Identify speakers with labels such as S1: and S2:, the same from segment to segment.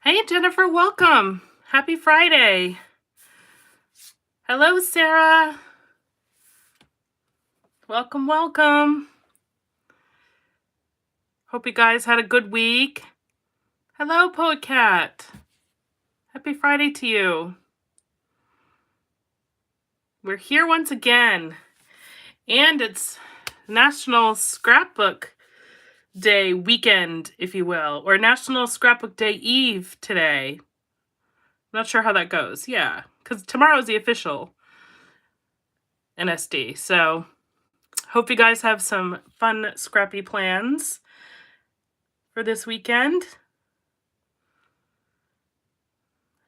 S1: Hey, Jennifer, welcome. Happy Friday. Hello, Sarah. Welcome, welcome. Hope you guys had a good week. Hello, Poet Cat. Happy Friday to you. We're here once again, and it's National Scrapbook Day weekend, if you will, or National Scrapbook Day Eve today. I'm not sure how that goes. Yeah, because tomorrow's the official NSD. So hope you guys have some fun, scrappy plans for this weekend.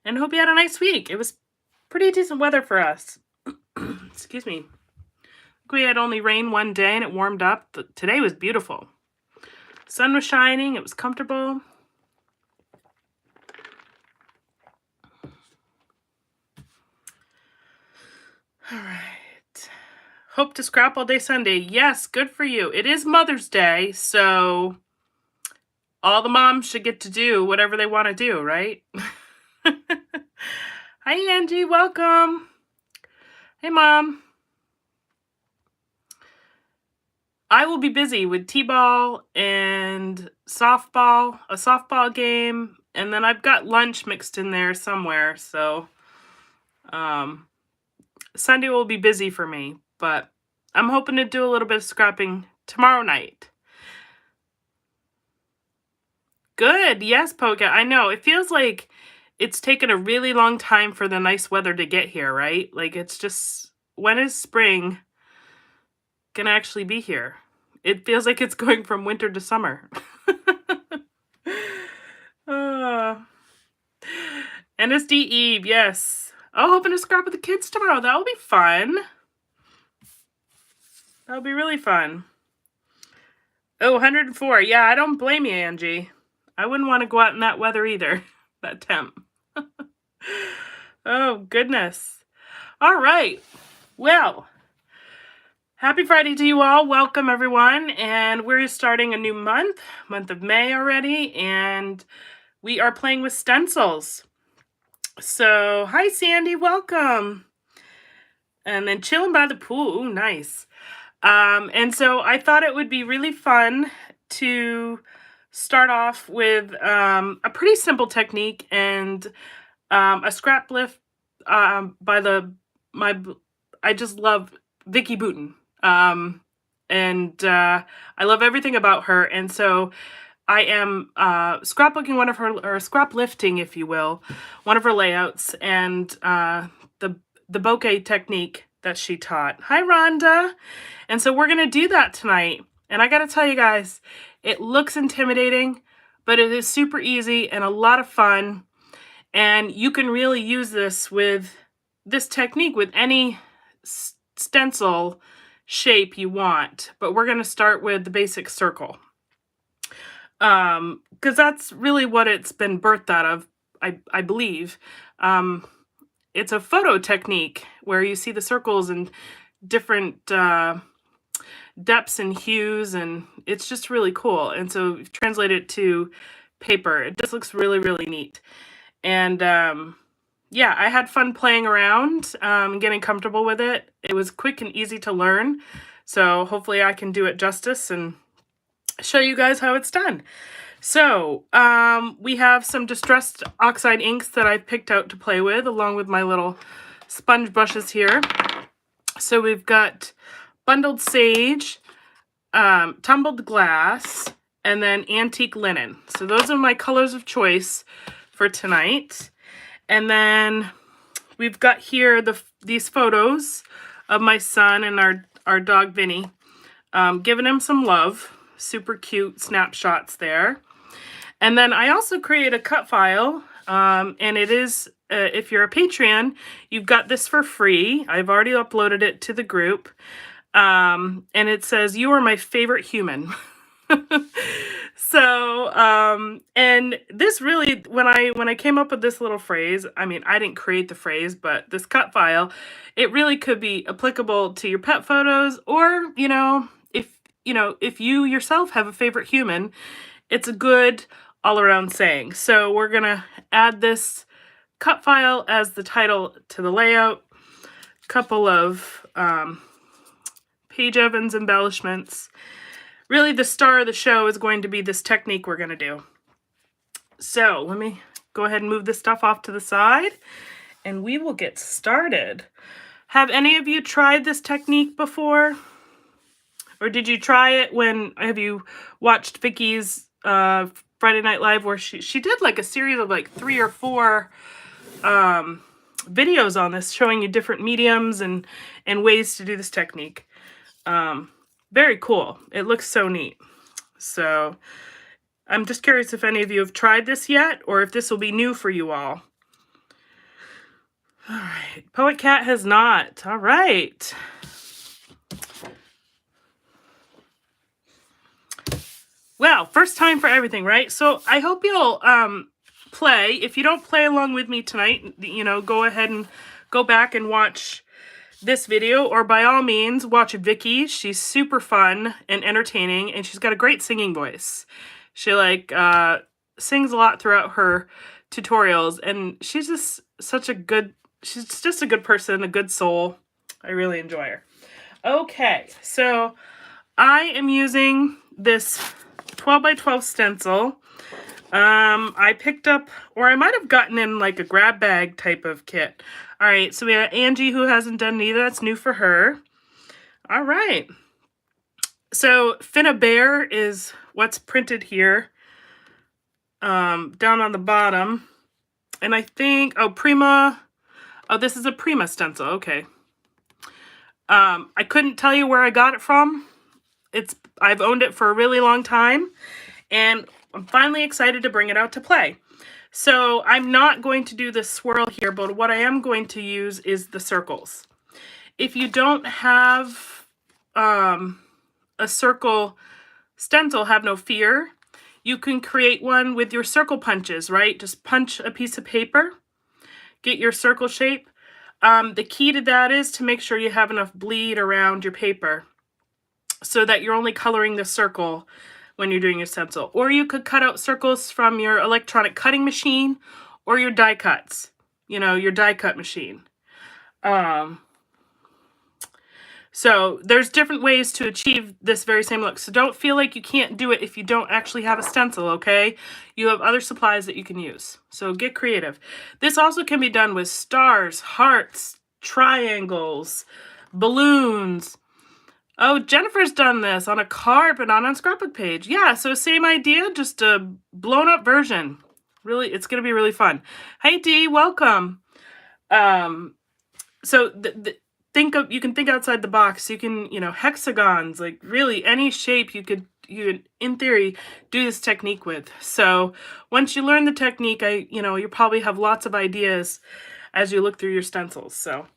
S1: And hope you had a nice week. It was pretty decent weather for us. Excuse me. We had only rain one day and it warmed up, but today was beautiful. Sun was shining, it was comfortable. All right. Hope to scrap all day Sunday. Yes, good for you. It is Mother's Day, so all the moms should get to do whatever they want to do, right? Hi, Angie. Welcome. Hey, Mom. I will be busy with t-ball and softball, a softball game, and then I've got lunch mixed in there somewhere, so Sunday will be busy for me, but I'm hoping to do a little bit of scrapping tomorrow night. Good, yes, Poga. I know, it feels like it's taken a really long time for the nice weather to get here, right? Like, it's just, when is spring gonna actually be here? It feels like it's going from winter to summer. NSD Eve, yes. Oh, hoping to scrap with the kids tomorrow. That'll be fun. That'll be really fun. Oh, 104. Yeah, I don't blame you, Angie. I wouldn't want to go out in that weather either. That temp. Oh, goodness. All right. Well, happy Friday to you all. Welcome, everyone. And we're starting a new month of May already. And we are playing with stencils. So, hi, Sandy. Welcome. And then chilling by the pool. Ooh, nice. And so I thought it would be really fun to start off with a pretty simple technique and a scrap lift by I just love Vicky Boutin. And I love everything about her. And so I am scrapbooking one of her, or scrap lifting, if you will, one of her layouts and the bokeh technique that she taught. Hi, Rhonda. And so we're going to do that tonight. And I got to tell you guys, it looks intimidating, but it is super easy and a lot of fun. And you can really use this with this technique with any stencil shape you want. But we're going to start with the basic circle. Because that's really what it's been birthed out of, I believe. It's a photo technique where you see the circles and different depths and hues, and it's just really cool. And so translate it to paper. It just looks really, really neat. And yeah, I had fun playing around, getting comfortable with it. It was quick and easy to learn. So hopefully I can do it justice and show you guys how it's done. So we have some distressed oxide inks that I picked out to play with, along with my little sponge brushes here. So we've got bundled sage, tumbled glass, and then antique linen. So those are my colors of choice for tonight. And then we've got here these photos of my son and our dog Vinny, giving him some love. Super cute snapshots there. And then I also create a cut file, and it is, if you're a Patreon, you've got this for free. I've already uploaded it to the group, and it says, "You are my favorite human." So, and this really, when I came up with this little phrase, I mean, I didn't create the phrase, but this cut file, it really could be applicable to your pet photos, or, if you yourself have a favorite human, it's a good all around saying. So we're gonna add this cut file as the title to the layout, couple of Page Evans embellishments. Really the star of the show is going to be this technique we're gonna do. So let me go ahead and move this stuff off to the side and we will get started. Have any of you tried this technique before? Or did you try it have you watched Vicky's Friday Night Live where she did like a series of like 3 or 4 videos on this showing you different mediums and ways to do this technique. Very cool. It looks so neat. So I'm just curious if any of you have tried this yet or if this will be new for you all. All right. Poet Cat has not. All right. Well, first time for everything, right? So I hope you'll play. If you don't play along with me tonight, you know, go ahead and go back and watch this video, or by all means, watch Vicky. She's super fun and entertaining, and she's got a great singing voice. She like sings a lot throughout her tutorials, and she's just she's just a good person, a good soul. I really enjoy her. Okay, so I am using this 12 by 12 stencil. I picked up, or I might have gotten in like a grab bag type of kit. All right, so we have Angie who hasn't done either. That's new for her. All right. So Finna Bear is what's printed here down on the bottom. And I think, this is a Prima stencil. Okay. I couldn't tell you where I got it from. I've owned it for a really long time, and I'm finally excited to bring it out to play. So I'm not going to do this swirl here, but what I am going to use is the circles. If you don't have a circle stencil, have no fear. You can create one with your circle punches, right? Just punch a piece of paper, get your circle shape. The key to that is to make sure you have enough bleed around your paper so that you're only coloring the circle when you're doing your stencil. Or you could cut out circles from your electronic cutting machine or your die cuts, you know, your die cut machine. So there's different ways to achieve this very same look. So don't feel like you can't do it if you don't actually have a stencil, okay? You have other supplies that you can use. So get creative. This also can be done with stars, hearts, triangles, balloons. Oh, Jennifer's done this on a card, but not on scrapbook page. Yeah, so same idea, just a blown up version. Really, it's going to be really fun. Hey, Dee, welcome. So you can think outside the box. You can, you know, hexagons, like really any shape you could, in theory, do this technique with. So once you learn the technique, you probably have lots of ideas as you look through your stencils. So,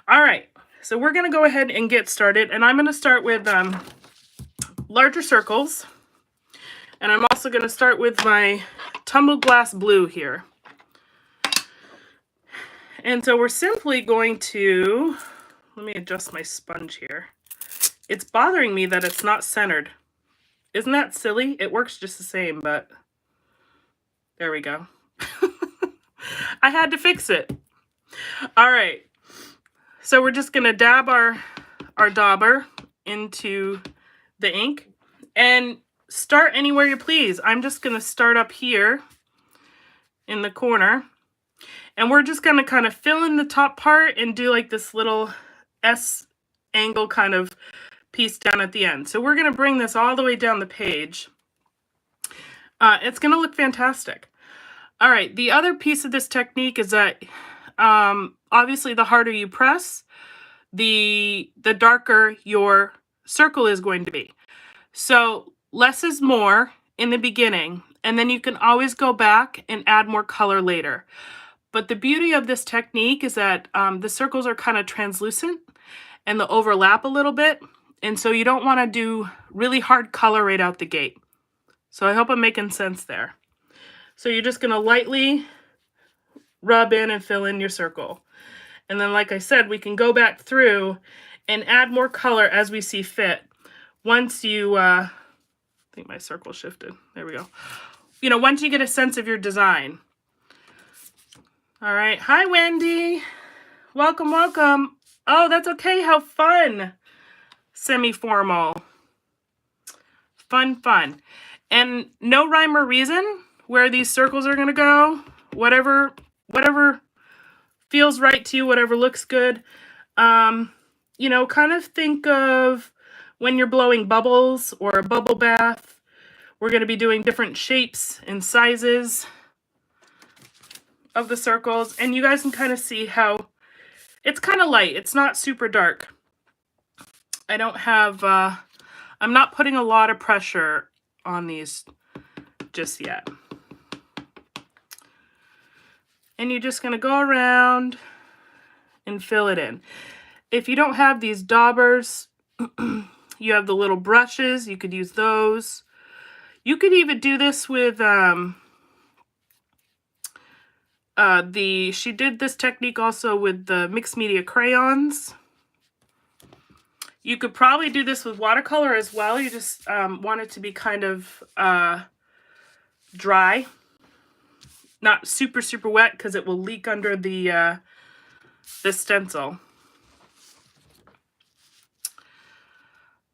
S1: all right. So we're going to go ahead and get started, and I'm going to start with larger circles, and I'm also going to start with my tumbled glass blue here. And so we're simply going to, let me adjust my sponge here. It's bothering me that it's not centered. Isn't that silly? It works just the same, but there we go. I had to fix it. All right. So we're just going to dab our dauber into the ink and start anywhere you please. I'm just going to start up here in the corner, and we're just going to kind of fill in the top part and do like this little S angle kind of piece down at the end. So we're going to bring this all the way down the page. It's going to look fantastic. All right, the other piece of this technique is that obviously the harder you press, the darker your circle is going to be. So less is more in the beginning, and then you can always go back and add more color later. But the beauty of this technique is that the circles are kind of translucent and they'll overlap a little bit, and so you don't want to do really hard color right out the gate. So I hope I'm making sense there. So you're just going to lightly rub in and fill in your circle. And then, like I said, we can go back through and add more color as we see fit. Once you, I think my circle shifted. There we go. you know, once you get a sense of your design. All right. Hi, Wendy. Welcome, welcome. Oh, that's okay. How fun. Semi-formal. Fun, fun. And no rhyme or reason where these circles are going to go. Whatever feels right to you, whatever looks good. You know, kind of think of when you're blowing bubbles or a bubble bath. We're going to be doing different shapes and sizes of the circles. And you guys can kind of see how it's kind of light. It's not super dark. I don't have, I'm not putting a lot of pressure on these just yet. And you're just going to go around and fill it in. If you don't have these daubers, you have the little brushes. You could use those. You could even do this with, she did this technique also with the mixed media crayons. You could probably do this with watercolor as well. You just want it to be kind of dry. Not super, super wet because it will leak under the stencil.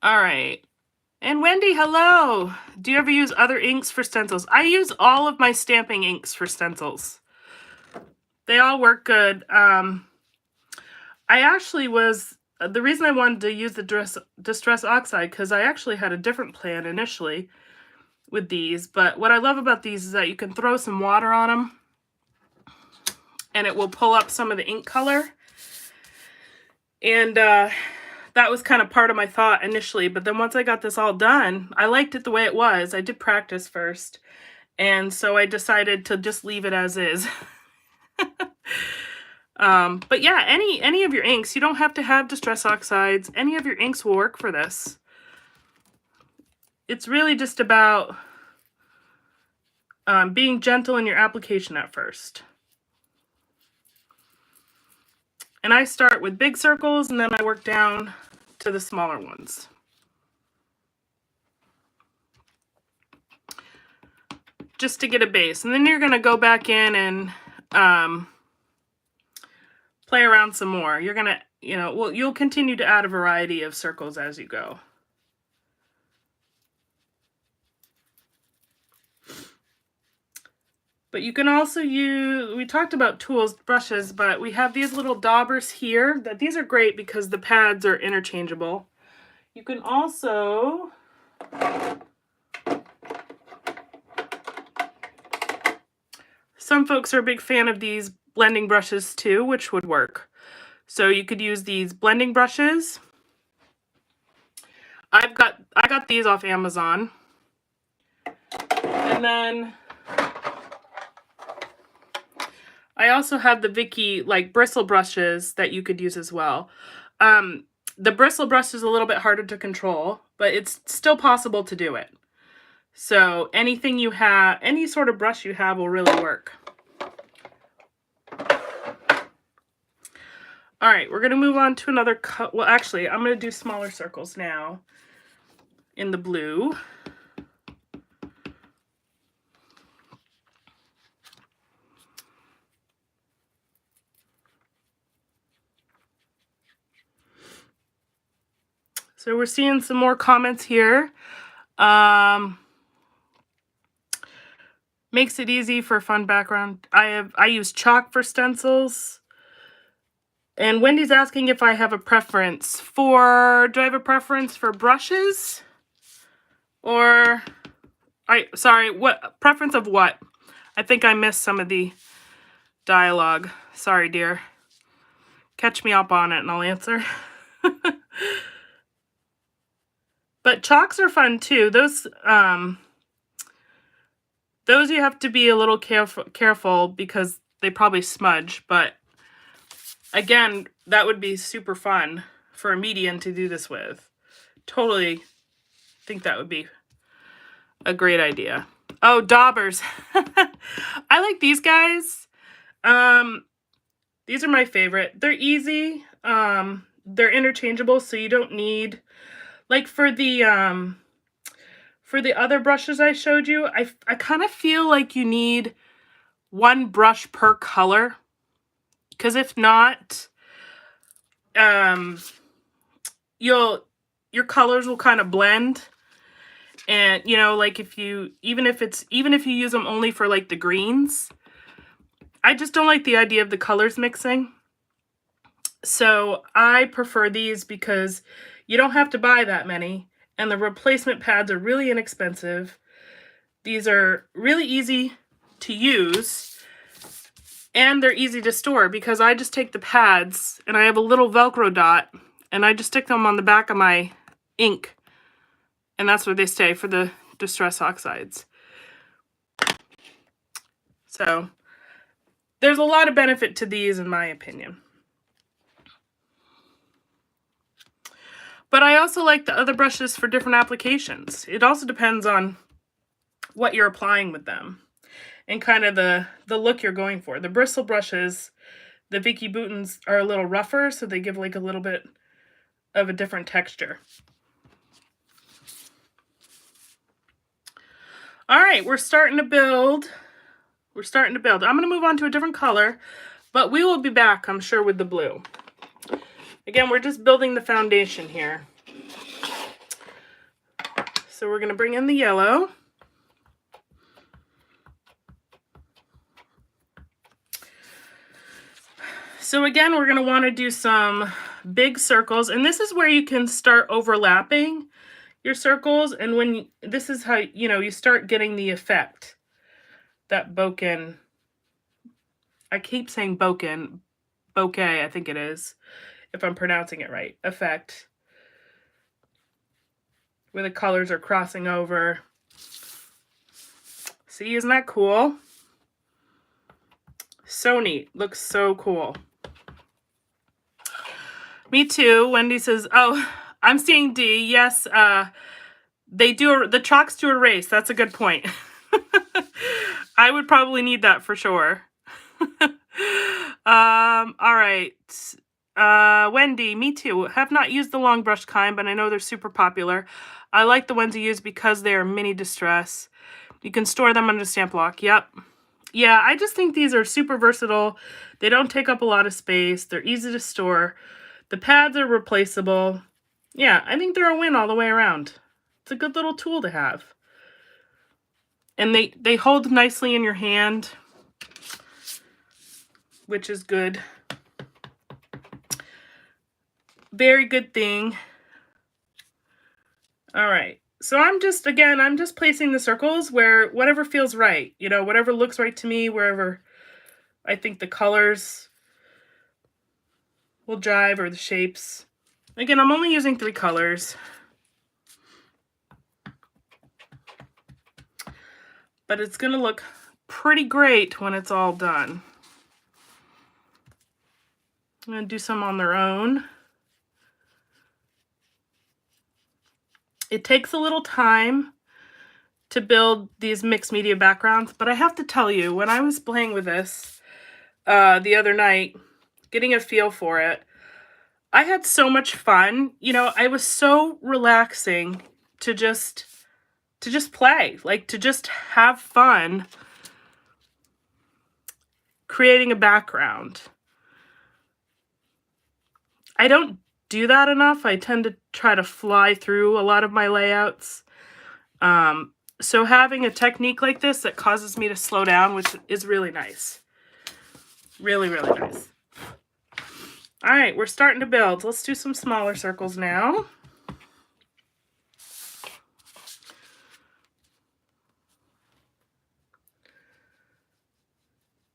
S1: All right. And Wendy, hello. Do you ever use other inks for stencils? I use all of my stamping inks for stencils. They all work good. I actually was, the reason I wanted to use the Distress Oxide, because I actually had a different plan initially with these. But what I love about these is that you can throw some water on them and it will pull up some of the ink color. And that was kind of part of my thought initially. But then once I got this all done, I liked it the way it was. I did practice first. And so I decided to just leave it as is. But yeah, any of your inks, you don't have to have Distress Oxides. Any of your inks will work for this. It's really just about being gentle in your application at first. And I start with big circles and then I work down to the smaller ones. Just to get a base. And then you're going to go back in and play around some more. You're going to, you know, well, you'll continue to add a variety of circles as you go. But you can also use, we talked about tools, brushes, but we have these little daubers here. These are great because the pads are interchangeable. You can also, some folks are a big fan of these blending brushes too, which would work. So you could use these blending brushes. I got these off Amazon. And then I also have the Vicky like bristle brushes that you could use as well. The bristle brush is a little bit harder to control, but it's still possible to do it. So anything you have, any sort of brush you have will really work. All right, we're going to move on to another cut. Well, actually, I'm going to do smaller circles now in the blue. So we're seeing some more comments here. Makes it easy for fun background. I use chalk for stencils. And Wendy's asking if I have a preference for, do I have a preference for brushes? Or, sorry, what, preference of what? I think I missed some of the dialogue. Sorry, dear. Catch me up on it and I'll answer. But chalks are fun too. Those you have to be a little careful because they probably smudge, but again, that would be super fun for a medium to do this with. Totally think that would be a great idea. Oh, daubers. I like these guys. These are my favorite. They're easy. They're interchangeable, so you don't need, like for the for the other brushes I showed you, I kind of feel like you need one brush per color, because if not, your colors will kind of blend. And you know, like if you even if you use them only for like the greens, I just don't like the idea of the colors mixing. So I prefer these because you don't have to buy that many, and the replacement pads are really inexpensive. These are really easy to use, and they're easy to store because I just take the pads and I have a little Velcro dot and I just stick them on the back of my ink, and that's where they stay for the Distress Oxides. So there's a lot of benefit to these in my opinion. But I also like the other brushes for different applications. It also depends on what you're applying with them and kind of the look you're going for. The bristle brushes, the Vicky Boutons, are a little rougher, so they give like a little bit of a different texture. All right, we're starting to build. I'm going to move on to a different color, but we will be back, I'm sure, with the blue. Again, we're just building the foundation here. So we're going to bring in the yellow. So again, we're going to want to do some big circles, and this is where you can start overlapping your circles, and when this is how, you know, you start getting the effect that Bokeh, I keep saying Bokeh, I think it is, if I'm pronouncing it right, effect, where the colors are crossing over. See, isn't that cool? So neat. Looks so cool. Me too. Wendy says, oh, I'm seeing D. Yes, they do, the chalks do erase. That's a good point. I would probably need that for sure. All right. Wendy, me too. Have not used the long brush kind, but I know they're super popular. I like the ones you use because they are mini distress. You can store them under stamp block. Yep. Yeah, I just think these are super versatile. They don't take up a lot of space. They're easy to store. The pads are replaceable. Yeah, I think they're a win all the way around. It's a good little tool to have. And they hold nicely in your hand, which is good. Very good thing. All right. So I'm just placing the circles where whatever feels right, you know, whatever looks right to me, wherever I think the colors will jive or the shapes. Again, I'm only using 3 colors. But it's going to look pretty great when it's all done. I'm going to do some on their own. It takes a little time to build these mixed media backgrounds, but I have to tell you, when I was playing with this the other night, getting a feel for it, I had so much fun. You know, I was so relaxing to just play, like to just have fun creating a background. I don't do that enough. I tend to try to fly through a lot of my layouts. So having a technique like this that causes me to slow down, which is really nice. Really, really nice. All right, we're starting to build. Let's do some smaller circles now.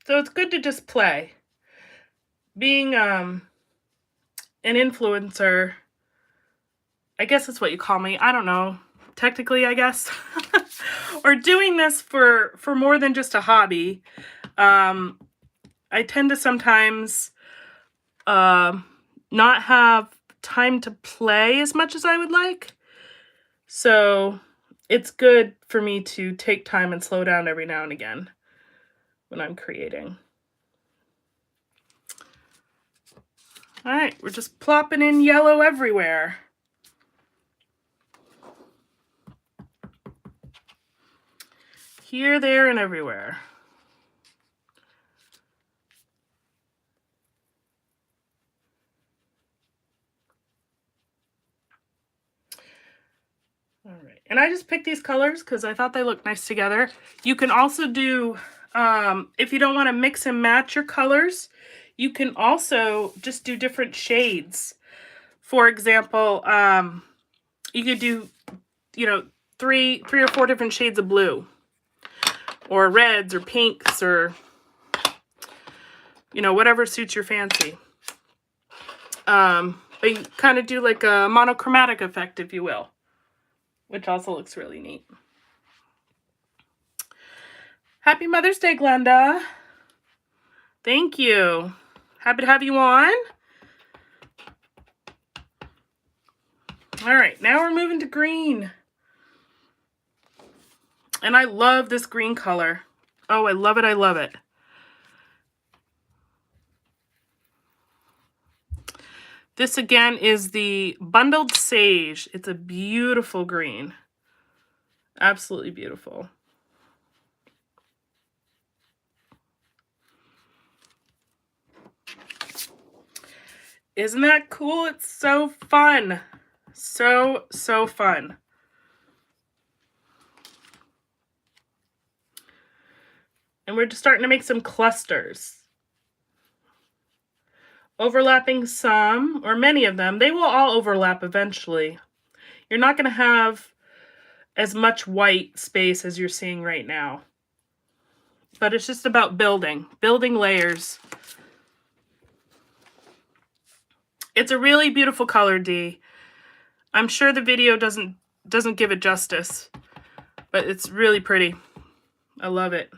S1: So it's good to just play. Being an influencer, I guess that's what you call me. I don't know. Technically, I guess. Or doing this for more than just a hobby. I tend to sometimes not have time to play as much as I would like. So it's good for me to take time and slow down every now and again when I'm creating. All right, we're just plopping in yellow everywhere. here, there, and everywhere. All right, and I just picked these colors because I thought they looked nice together. You can also do, if you don't want to mix and match your colors, you can also just do different shades. For example, you could do, you know, three or four different shades of blue, or reds, or pinks, or, you know, whatever suits your fancy. But you kind of do like a monochromatic effect, if you will, which also looks really neat. Happy Mother's Day, Glenda. Thank you. Happy to have you on. All right, now we're moving to green. And I love this green color. Oh, I love it, I love it. This again is the Bundled Sage. It's a beautiful green. Absolutely beautiful. Isn't that cool? It's so fun. So fun. And we're just starting to make some clusters. Overlapping some, or many of them. They will all overlap eventually. You're not going to have as much white space as you're seeing right now. But it's just about building layers. It's a really beautiful color, Dee. I'm sure the video doesn't give it justice, but it's really pretty. I love it.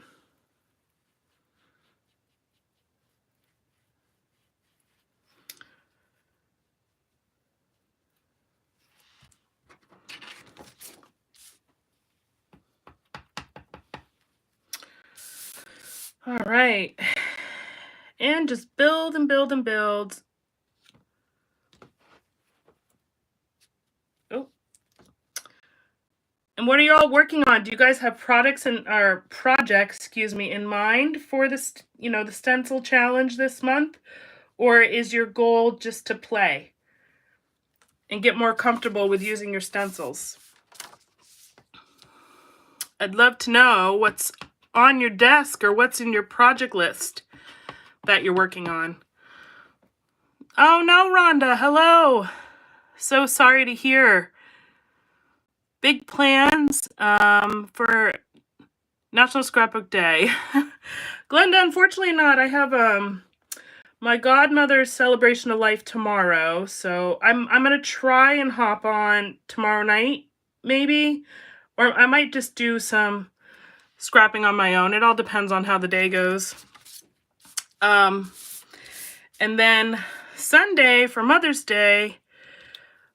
S1: All right. And just build and build and build. Oh. And what are you all working on? Do you guys have projects, excuse me, in mind for this, you know, the stencil challenge this month? Or is your goal just to play and get more comfortable with using your stencils? I'd love to know what's on your desk or what's in your project list that you're working on. Oh no, Rhonda, hello. So sorry to hear. Big plans for National Scrapbook Day. Glenda, unfortunately not. I have my godmother's celebration of life tomorrow, so I'm gonna try and hop on tomorrow night, maybe, or I might just do some scrapping on my own. It all depends on how the day goes. And then Sunday for Mother's Day,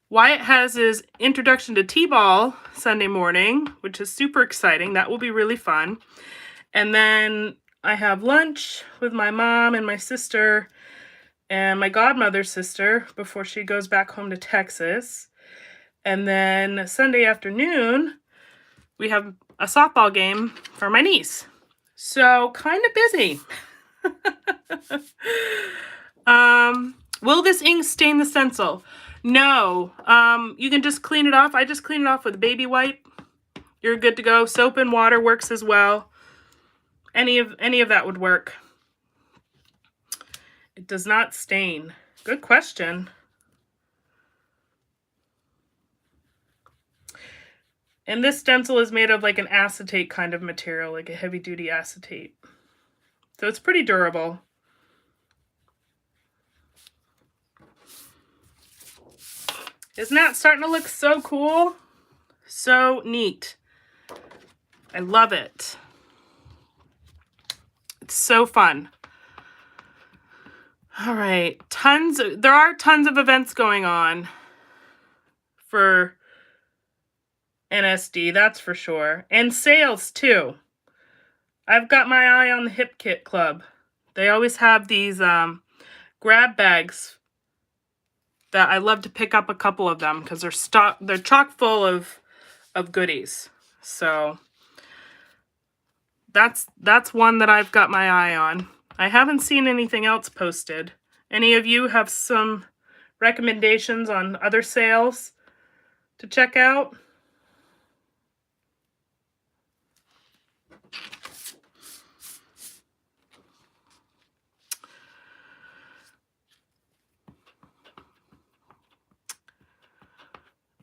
S1: Wyatt has his introduction to T-ball Sunday morning, which is super exciting. That will be really fun. And then I have lunch with my mom and my sister and my godmother's sister before she goes back home to Texas. And then Sunday afternoon, we have a softball game for my niece. So kind of busy. Will this ink stain the stencil? No. You can just clean it off. I just clean it off with a baby wipe. You're good to go. Soap and water works as well. Any of that would work. It does not stain. Good question. And this stencil is made of like an acetate kind of material, like a heavy duty acetate. So it's pretty durable. Isn't that starting to look so cool? So neat. I love it. It's so fun. All right, there are tons of events going on for NSD, that's for sure. And sales too. I've got my eye on the Hip Kit Club. They always have these grab bags that I love to pick up a couple of them because they're chock full of goodies. So that's one that I've got my eye on. I haven't seen anything else posted. Any of you have some recommendations on other sales to check out?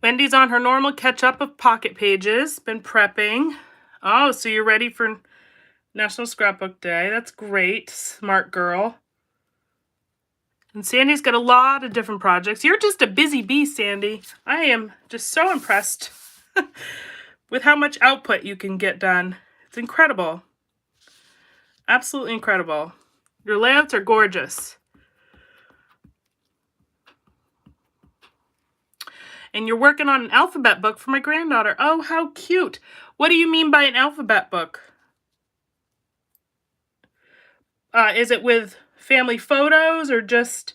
S1: Wendy's on her normal catch-up of pocket pages. Been prepping. Oh, so you're ready for National Scrapbook Day. That's great. Smart girl. And Sandy's got a lot of different projects. You're just a busy bee, Sandy. I am just so impressed with how much output you can get done. It's incredible. Absolutely incredible. Your layouts are gorgeous. And you're working on an alphabet book for my granddaughter. Oh, how cute. What do you mean by an alphabet book? Is it with family photos or just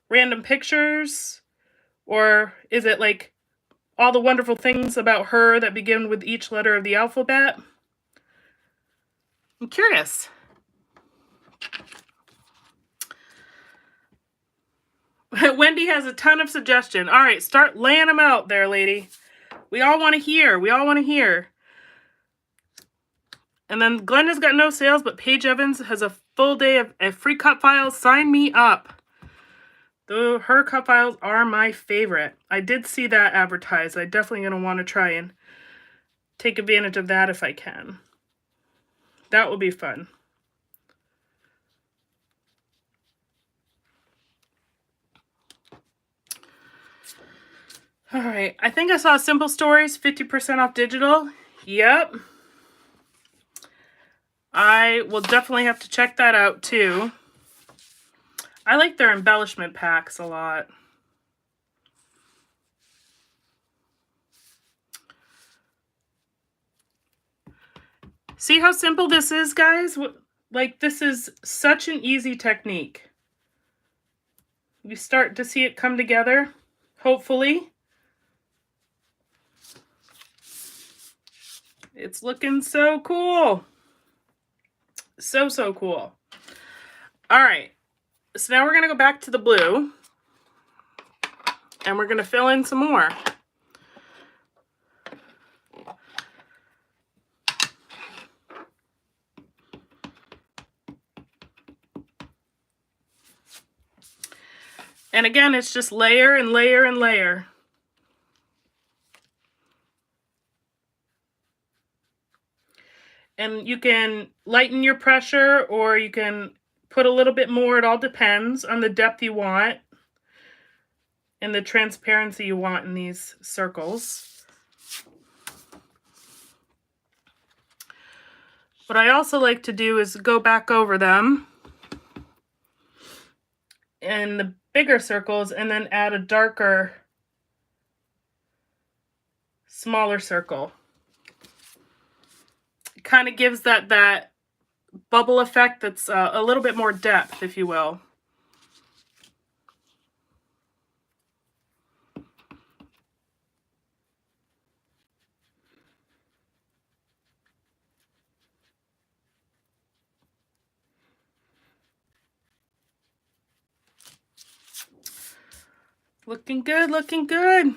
S1: random pictures? Or is it like all the wonderful things about her that begin with each letter of the alphabet? I'm curious. Wendy has a ton of suggestions. All right, start laying them out there, lady. We all want to hear. We all want to hear. And then Glenda's got no sales, but Paige Evans has a full day of free cut files. Sign me up. Her cut files are my favorite. I did see that advertised. I'm definitely going to want to try and take advantage of that if I can. That will be fun. All right, I think I saw Simple Stories, 50% off digital. Yep. I will definitely have to check that out too. I like their embellishment packs a lot. See how simple this is, guys? Like, this is such an easy technique. You start to see it come together, hopefully. It's looking so cool. So, so cool. All right. So now we're going to go back to the blue. And we're going to fill in some more. And again, it's just layer and layer and layer. And you can lighten your pressure or you can put a little bit more. It all depends on the depth you want and the transparency you want in these circles. What I also like to do is go back over them in the bigger circles and then add a darker, smaller circle. It kind of gives that bubble effect that's a little bit more depth, if you will. Looking good, looking good.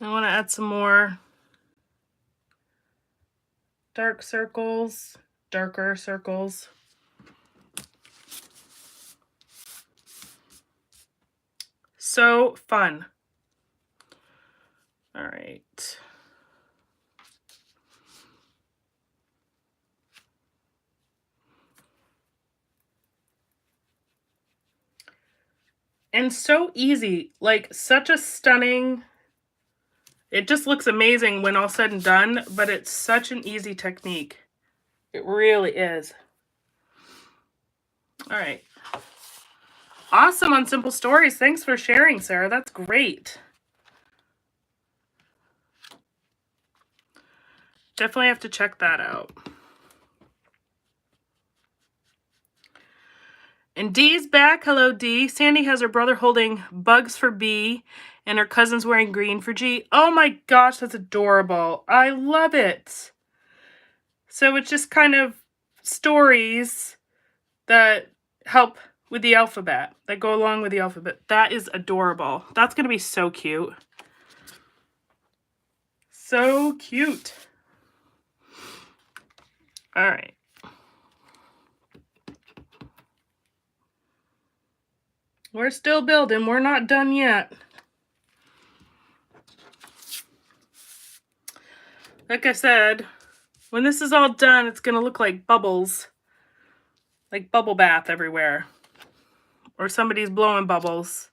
S1: I want to add some more dark circles, darker circles. So fun. All right. And so easy, like such a stunning, it just looks amazing when all said and done, but it's such an easy technique. It really is. All right. Awesome on Simple Stories. Thanks for sharing, Sarah. That's great. Definitely have to check that out. And Dee's back. Hello, Dee. Sandy has her brother holding Bugs for Bee And her cousin's wearing green for G. Oh my gosh, that's adorable. I love it. So it's just kind of stories that help with the alphabet, that go along with the alphabet. That is adorable. That's going to be so cute. So cute. All right. We're still building. We're not done yet. Like I said, when this is all done, it's going to look like bubbles. Like bubble bath everywhere. Or somebody's blowing bubbles.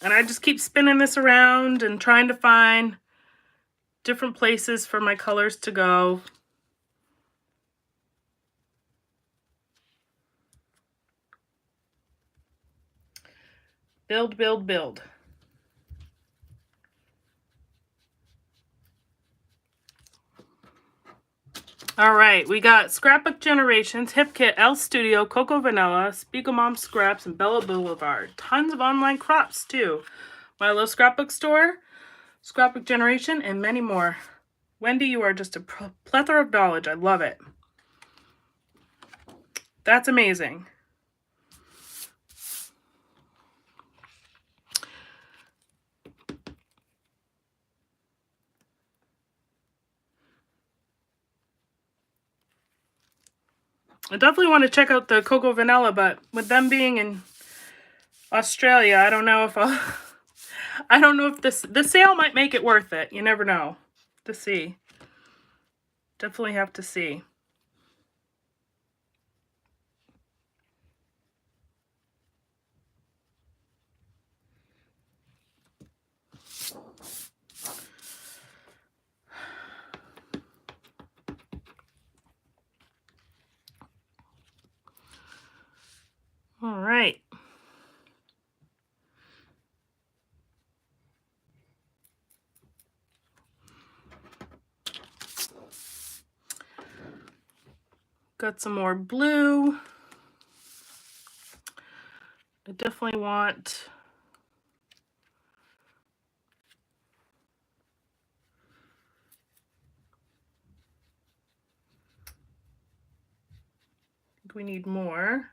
S1: And I just keep spinning this around and trying to find different places for my colors to go. Build, build, build. All right, we got Scrapbook Generations, Hip Kit, L Studio, Cocoa Vanilla, Spiegel Mom Scraps, and Bella Boulevard. Tons of online crops, too. My Little Scrapbook Store, Scrapbook Generation, and many more. Wendy, you are just a plethora of knowledge. I love it. That's amazing. I definitely want to check out the Cocoa Vanilla, but with them being in Australia, I don't know if I'll... I don't know if the sale might make it worth it. You never know. To see. Definitely have to see. All right. Got some more blue. I definitely want we need more.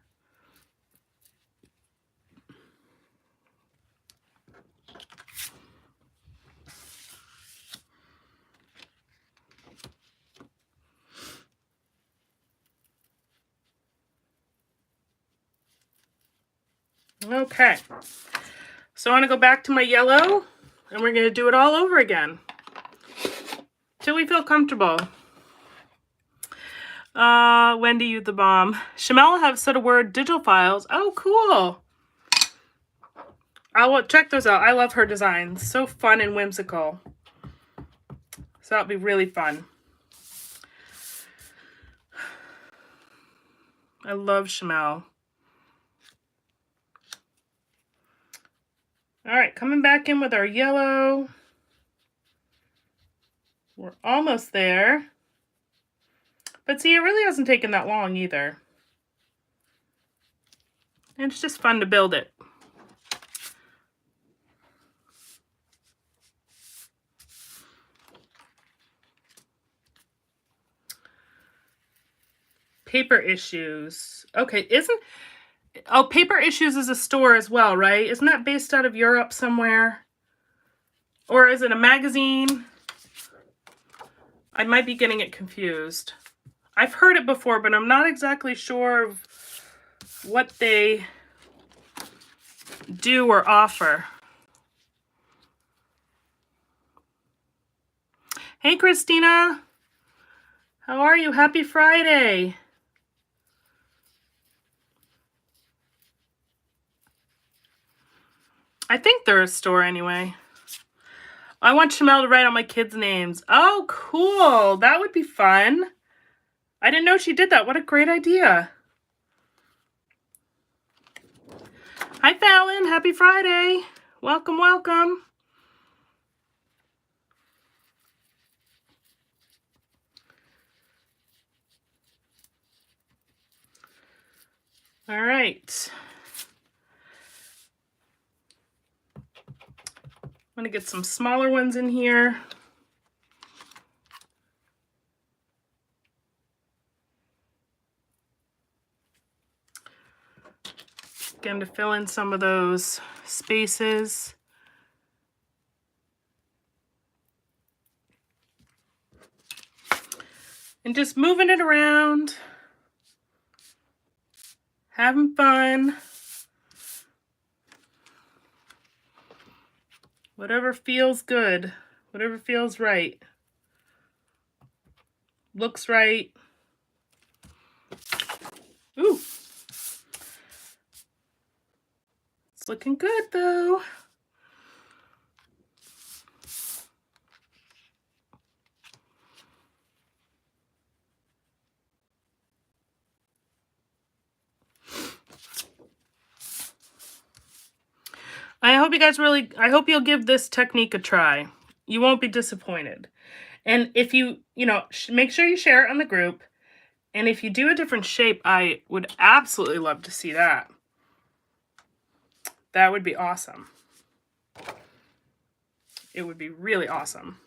S1: Okay, so I want to go back to my yellow, and we're going to do it all over again till we feel comfortable. Wendy, you the bomb. Shamel have said a word, digital files. Oh, cool. I will check those out. I love her designs. So fun and whimsical. So that'll be really fun. I love Shamel. All right, coming back in with our yellow. We're almost there. But see, it really hasn't taken that long either. And it's just fun to build it. Paper Issues. Okay, oh, Paper Issues is a store as well, right? Isn't that based out of Europe somewhere? Or is it a magazine? I might be getting it confused. I've heard it before, but I'm not exactly sure of what they do or offer. Hey, Christina. How are you? Happy Friday. I think they're a store anyway. I want Shamel to write out my kids' names. Oh, cool. That would be fun. I didn't know she did that. What a great idea. Hi, Fallon. Happy Friday. Welcome, welcome. All right. I'm going to get some smaller ones in here. Again, to fill in some of those spaces. And just moving it around. Having fun. Whatever feels good. Whatever feels right. Looks right. Ooh. It's looking good though. I hope you guys I hope you'll give this technique a try. You won't be disappointed. And if you make sure you share it on the group. And if you do a different shape, I would absolutely love to see that. That would be awesome. It would be really awesome.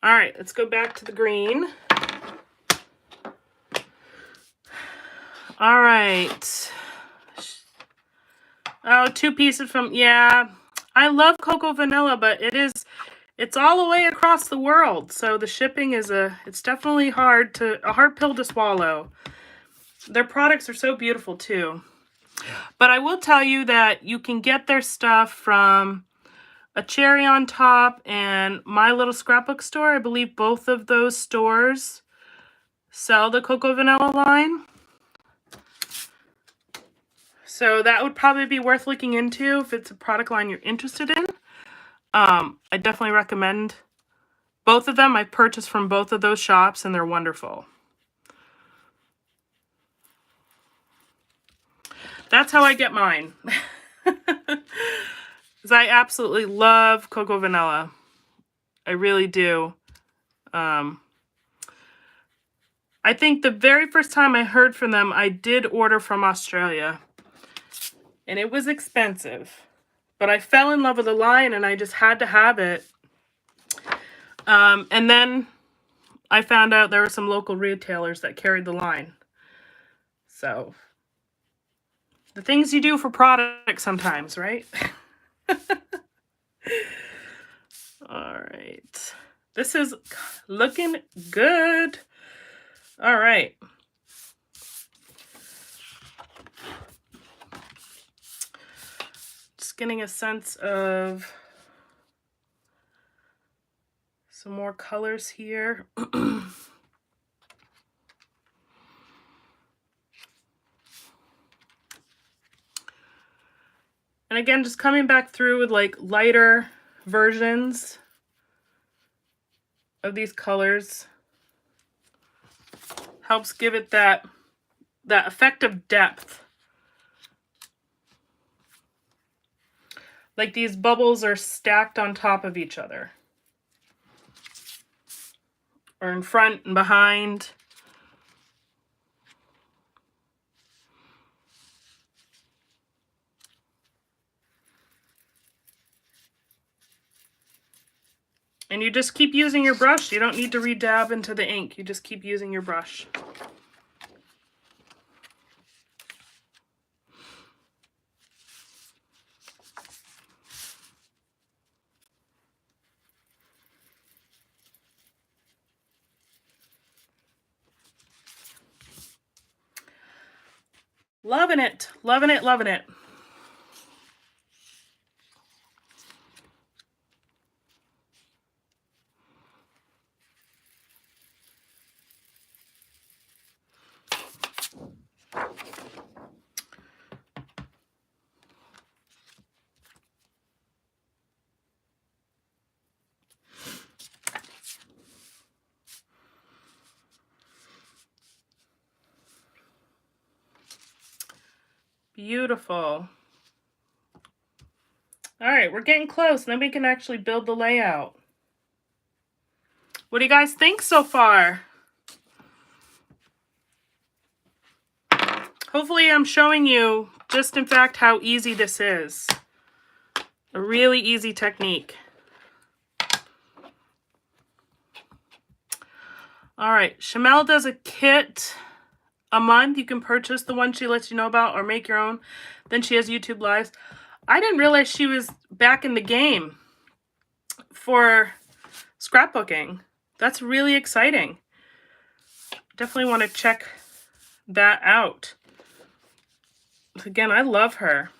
S1: All right, let's go back to the green. All right. Oh, 2 pieces from, yeah. I love cocoa vanilla, but it's all the way across the world. So the shipping is it's definitely a hard pill to swallow. Their products are so beautiful too. But I will tell you that you can get their stuff from A Cherry on Top and My Little Scrapbook Store. I believe both of those stores sell the cocoa vanilla line. So that would probably be worth looking into if it's a product line you're interested in. I definitely recommend both of them. I've purchased from both of those shops and they're wonderful. That's how I get mine. Because I absolutely love cocoa vanilla. I really do. I think the very first time I heard from them, I did order from Australia. And it was expensive. But I fell in love with the line and I just had to have it. And then I found out there were some local retailers that carried the line. So, the things you do for products sometimes, right? All right. This is looking good. All right. Just getting a sense of some more colors here. And again, just coming back through with like lighter versions of these colors helps give it that effect of depth. Like these bubbles are stacked on top of each other. Or in front and behind. And you just keep using your brush. You don't need to re-dab into the ink. You just keep using your brush. Loving it, loving it, loving it. Beautiful. All right, we're getting close. Then we can actually build the layout. What do you guys think so far? hopefully I'm showing you just in fact how easy this is. A really easy technique. All right, Shamel does a kit a month. You can purchase the one she lets you know about or make your own. Then she has YouTube lives. I didn't realize she was back in the game for scrapbooking. That's really exciting. Definitely want to check that out. Again, I love her.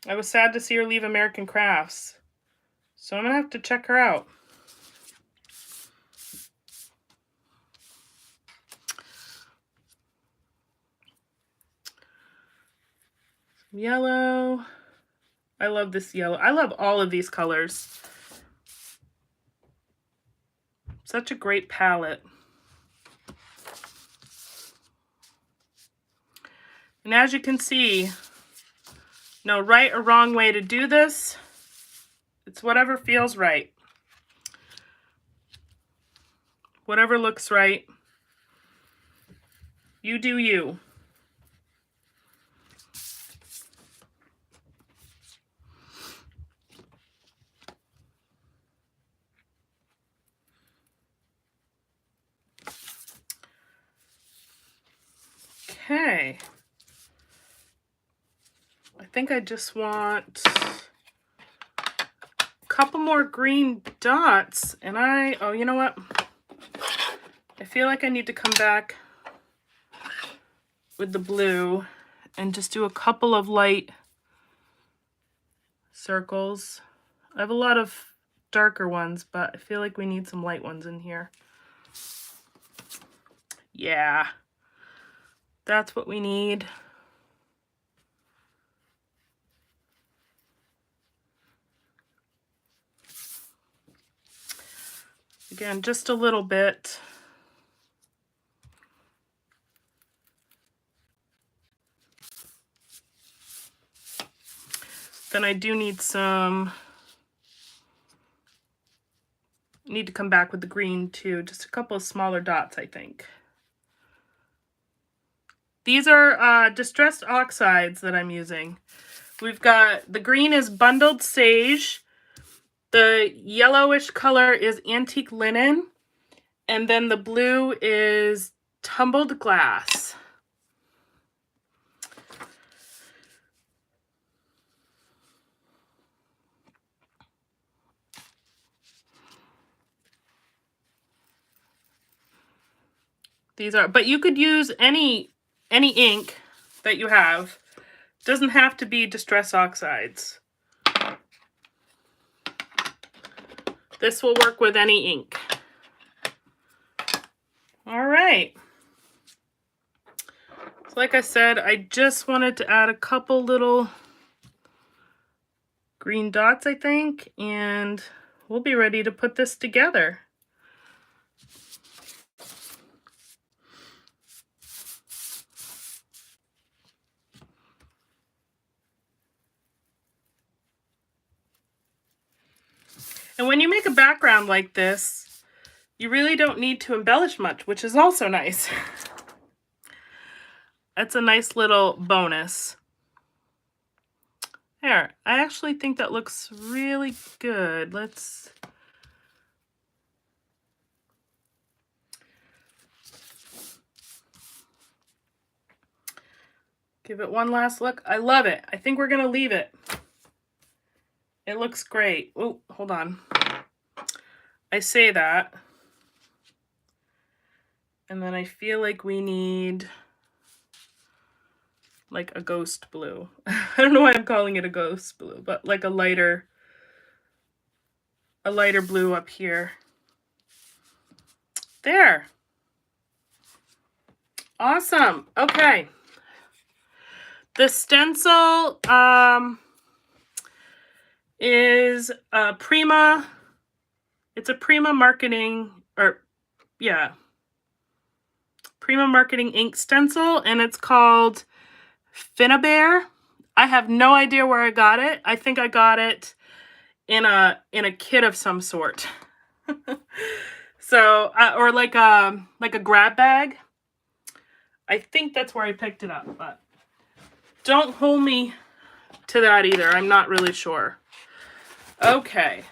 S1: I was sad to see her leave American Crafts, so I'm gonna have to check her out. Yellow. I love this yellow. I love all of these colors. Such a great palette. And as you can see, no right or wrong way to do this. It's whatever feels right. Whatever looks right. You do you. Okay. I think I just want a couple more green dots, and oh, you know what? I feel like I need to come back with the blue and just do a couple of light circles. I have a lot of darker ones, but I feel like we need some light ones in here. Yeah, that's what we need. Again, just a little bit. Then I do need need to come back with the green too. Just a couple of smaller dots, I think. These are distressed oxides that I'm using. We've got, the green is bundled sage. The yellowish color is antique linen. And then the blue is tumbled glass. These are, but you could use any ink that you have. Doesn't have to be distress oxides. This will work with any ink. All right. So like I said, I just wanted to add a couple little green dots, I think, and we'll be ready to put this together. And when you make a background like this, you really don't need to embellish much, which is also nice. That's a nice little bonus. There, I actually think that looks really good. Let's give it one last look. I love it. I think we're gonna leave it. It looks great. Oh, hold on. I say that, and then I feel like we need like a ghost blue. I don't know why I'm calling it a ghost blue, but like a lighter blue up here. There. Awesome. Okay. The stencil is a Prima. It's a Prima marketing, Prima marketing ink stencil, and it's called Finnabear. I have no idea where I got it. I think I got it in a kit of some sort. So or like a grab bag. I think that's where I picked it up, but don't hold me to that either. I'm not really sure. Okay.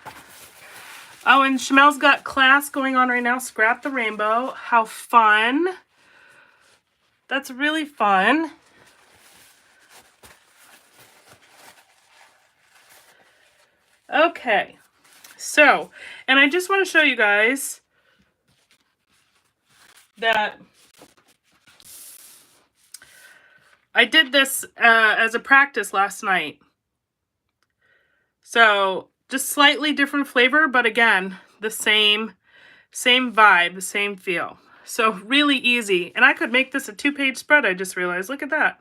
S1: Oh, and Shamel's got class going on right now. Scrap the Rainbow. How fun. That's really fun. Okay. So, and I just want to show you guys that I did this as a practice last night. So, just slightly different flavor, but again, the same vibe, the same feel. So really easy. And I could make this a 2-page spread, I just realized. Look at that.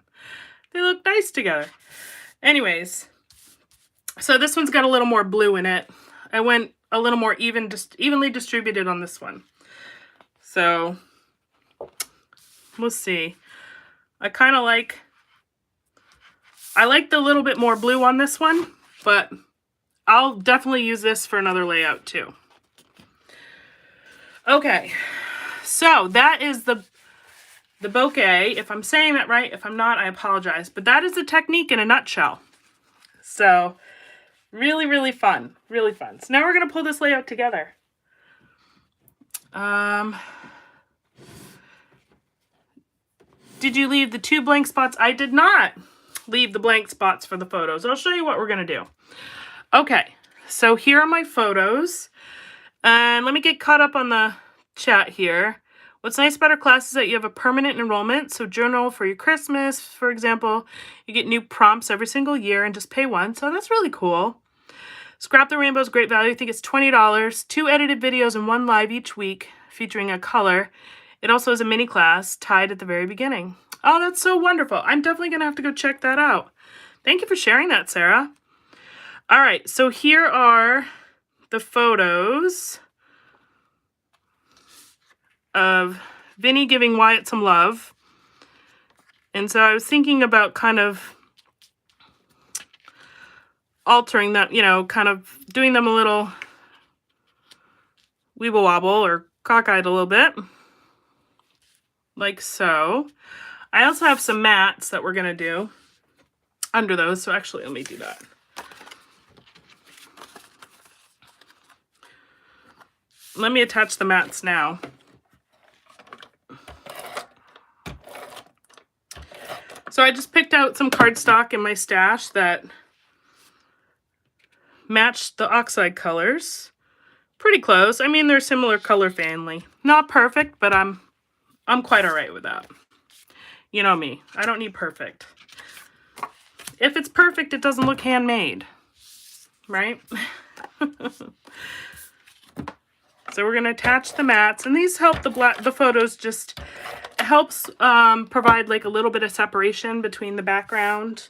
S1: They look nice together. Anyways, so this one's got a little more blue in it. I went a little more evenly distributed on this one. So we'll see. I like the little bit more blue on this one, but I'll definitely use this for another layout too. Okay, so that is the bokeh. If I'm saying that right, if I'm not, I apologize. But that is the technique in a nutshell. So really, really fun. Really fun. So now we're going to pull this layout together. Did you leave the 2 blank spots? I did not leave the blank spots for the photos. I'll show you what we're going to do. Okay, so here are my photos. And let me get caught up on the chat here. What's nice about our class is that you have a permanent enrollment. So journal for your Christmas, for example. You get new prompts every single year and just pay once. So that's really cool. Scrap the Rainbow is great value. I think it's $20. 2 edited videos and 1 live each week featuring a color. It also has a mini class tied at the very beginning. Oh, that's so wonderful. I'm definitely going to have to go check that out. Thank you for sharing that, Sarah. All right, so here are the photos of Vinny giving Wyatt some love. And so I was thinking about kind of altering that, you know, kind of doing them a little weeble wobble or cockeyed a little bit. Like so. I also have some mats that we're going to do under those. So actually, let me do that. Let me attach the mats now. So I just picked out some cardstock in my stash that matched the oxide colors. Pretty close. I mean, they're similar color family. Not perfect, but I'm quite all right with that. You know me. I don't need perfect. If it's perfect, it doesn't look handmade. Right? So we're going to attach the mats, and these help the photos just helps provide like a little bit of separation between the background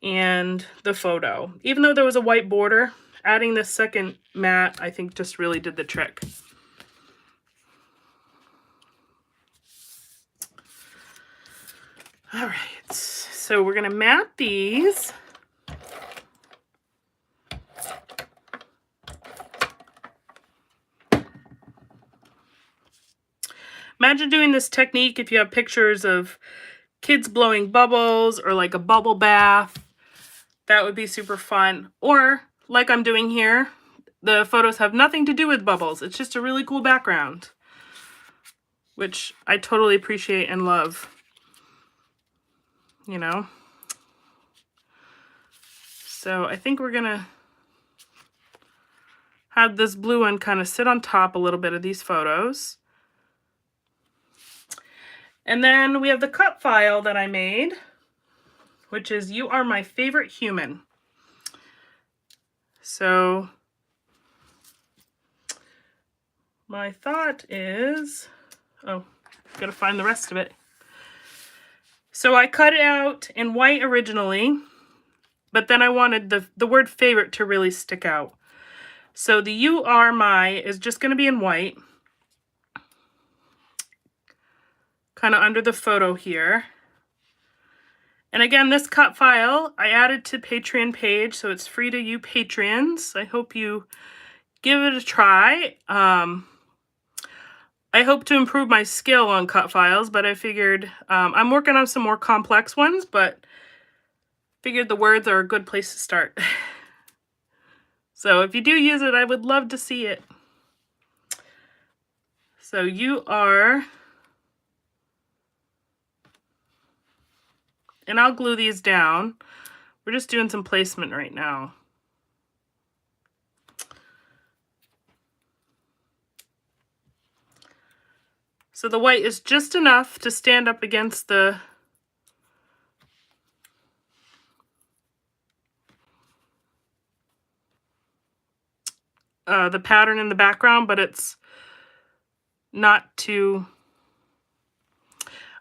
S1: and the photo. Even though there was a white border, adding this second mat, I think, just really did the trick. All right, so we're going to mat these. Imagine doing this technique if you have pictures of kids blowing bubbles or like a bubble bath. That would be super fun. Or like I'm doing here, the photos have nothing to do with bubbles. It's just a really cool background, which I totally appreciate and love. You know? So I think we're gonna have this blue one kind of sit on top a little bit of these photos. And then we have the cut file that I made, which is You Are My Favorite Human. So my thought is, oh, gotta find the rest of it. So I cut it out in white originally, but then I wanted the word favorite to really stick out. So the You Are My is just gonna be in white, kind of under the photo here. And again, this cut file I added to Patreon page, so it's free to you Patreons. I hope you give it a try. I I hope to improve my skill on cut files, but I figured I'm working on some more complex ones, but figured the words are a good place to start. So if you do use it, I would love to see it. So you are, and I'll glue these down. We're just doing some placement right now. So the white is just enough to stand up against the pattern in the background, but it's not too...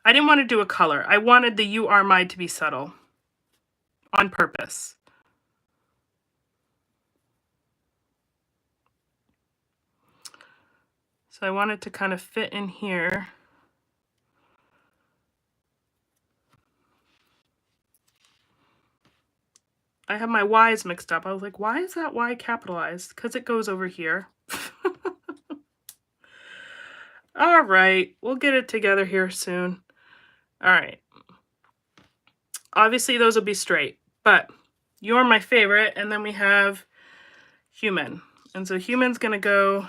S1: I didn't want to do a color. I wanted the You Are My to be subtle on purpose. So I want it to kind of fit in here. I have my Y's mixed up. I was like, why is that Y capitalized? Because it goes over here. All right, we'll get it together here soon. All right. Obviously, those will be straight, but You're My Favorite, and then we have Human. And so Human's going to go,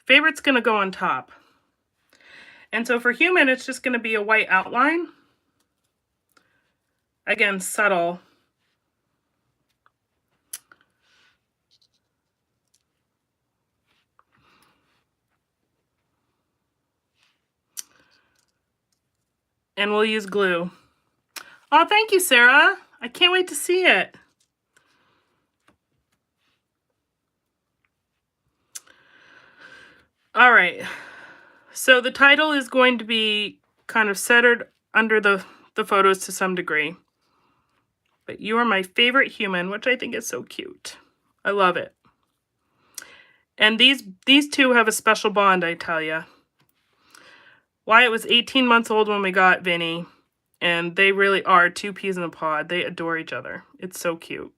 S1: Favorite's going to go on top. And so for Human, it's just going to be a white outline. Again, subtle. And we'll use glue. Oh, thank you, Sarah. I can't wait to see it. All right. So the title is going to be kind of centered under the photos to some degree. But You Are My Favorite Human, which I think is so cute. I love it. And these two have a special bond, I tell ya. Wyatt was 18 months old when we got Vinny, and they really are two peas in a pod. They adore each other. It's so cute.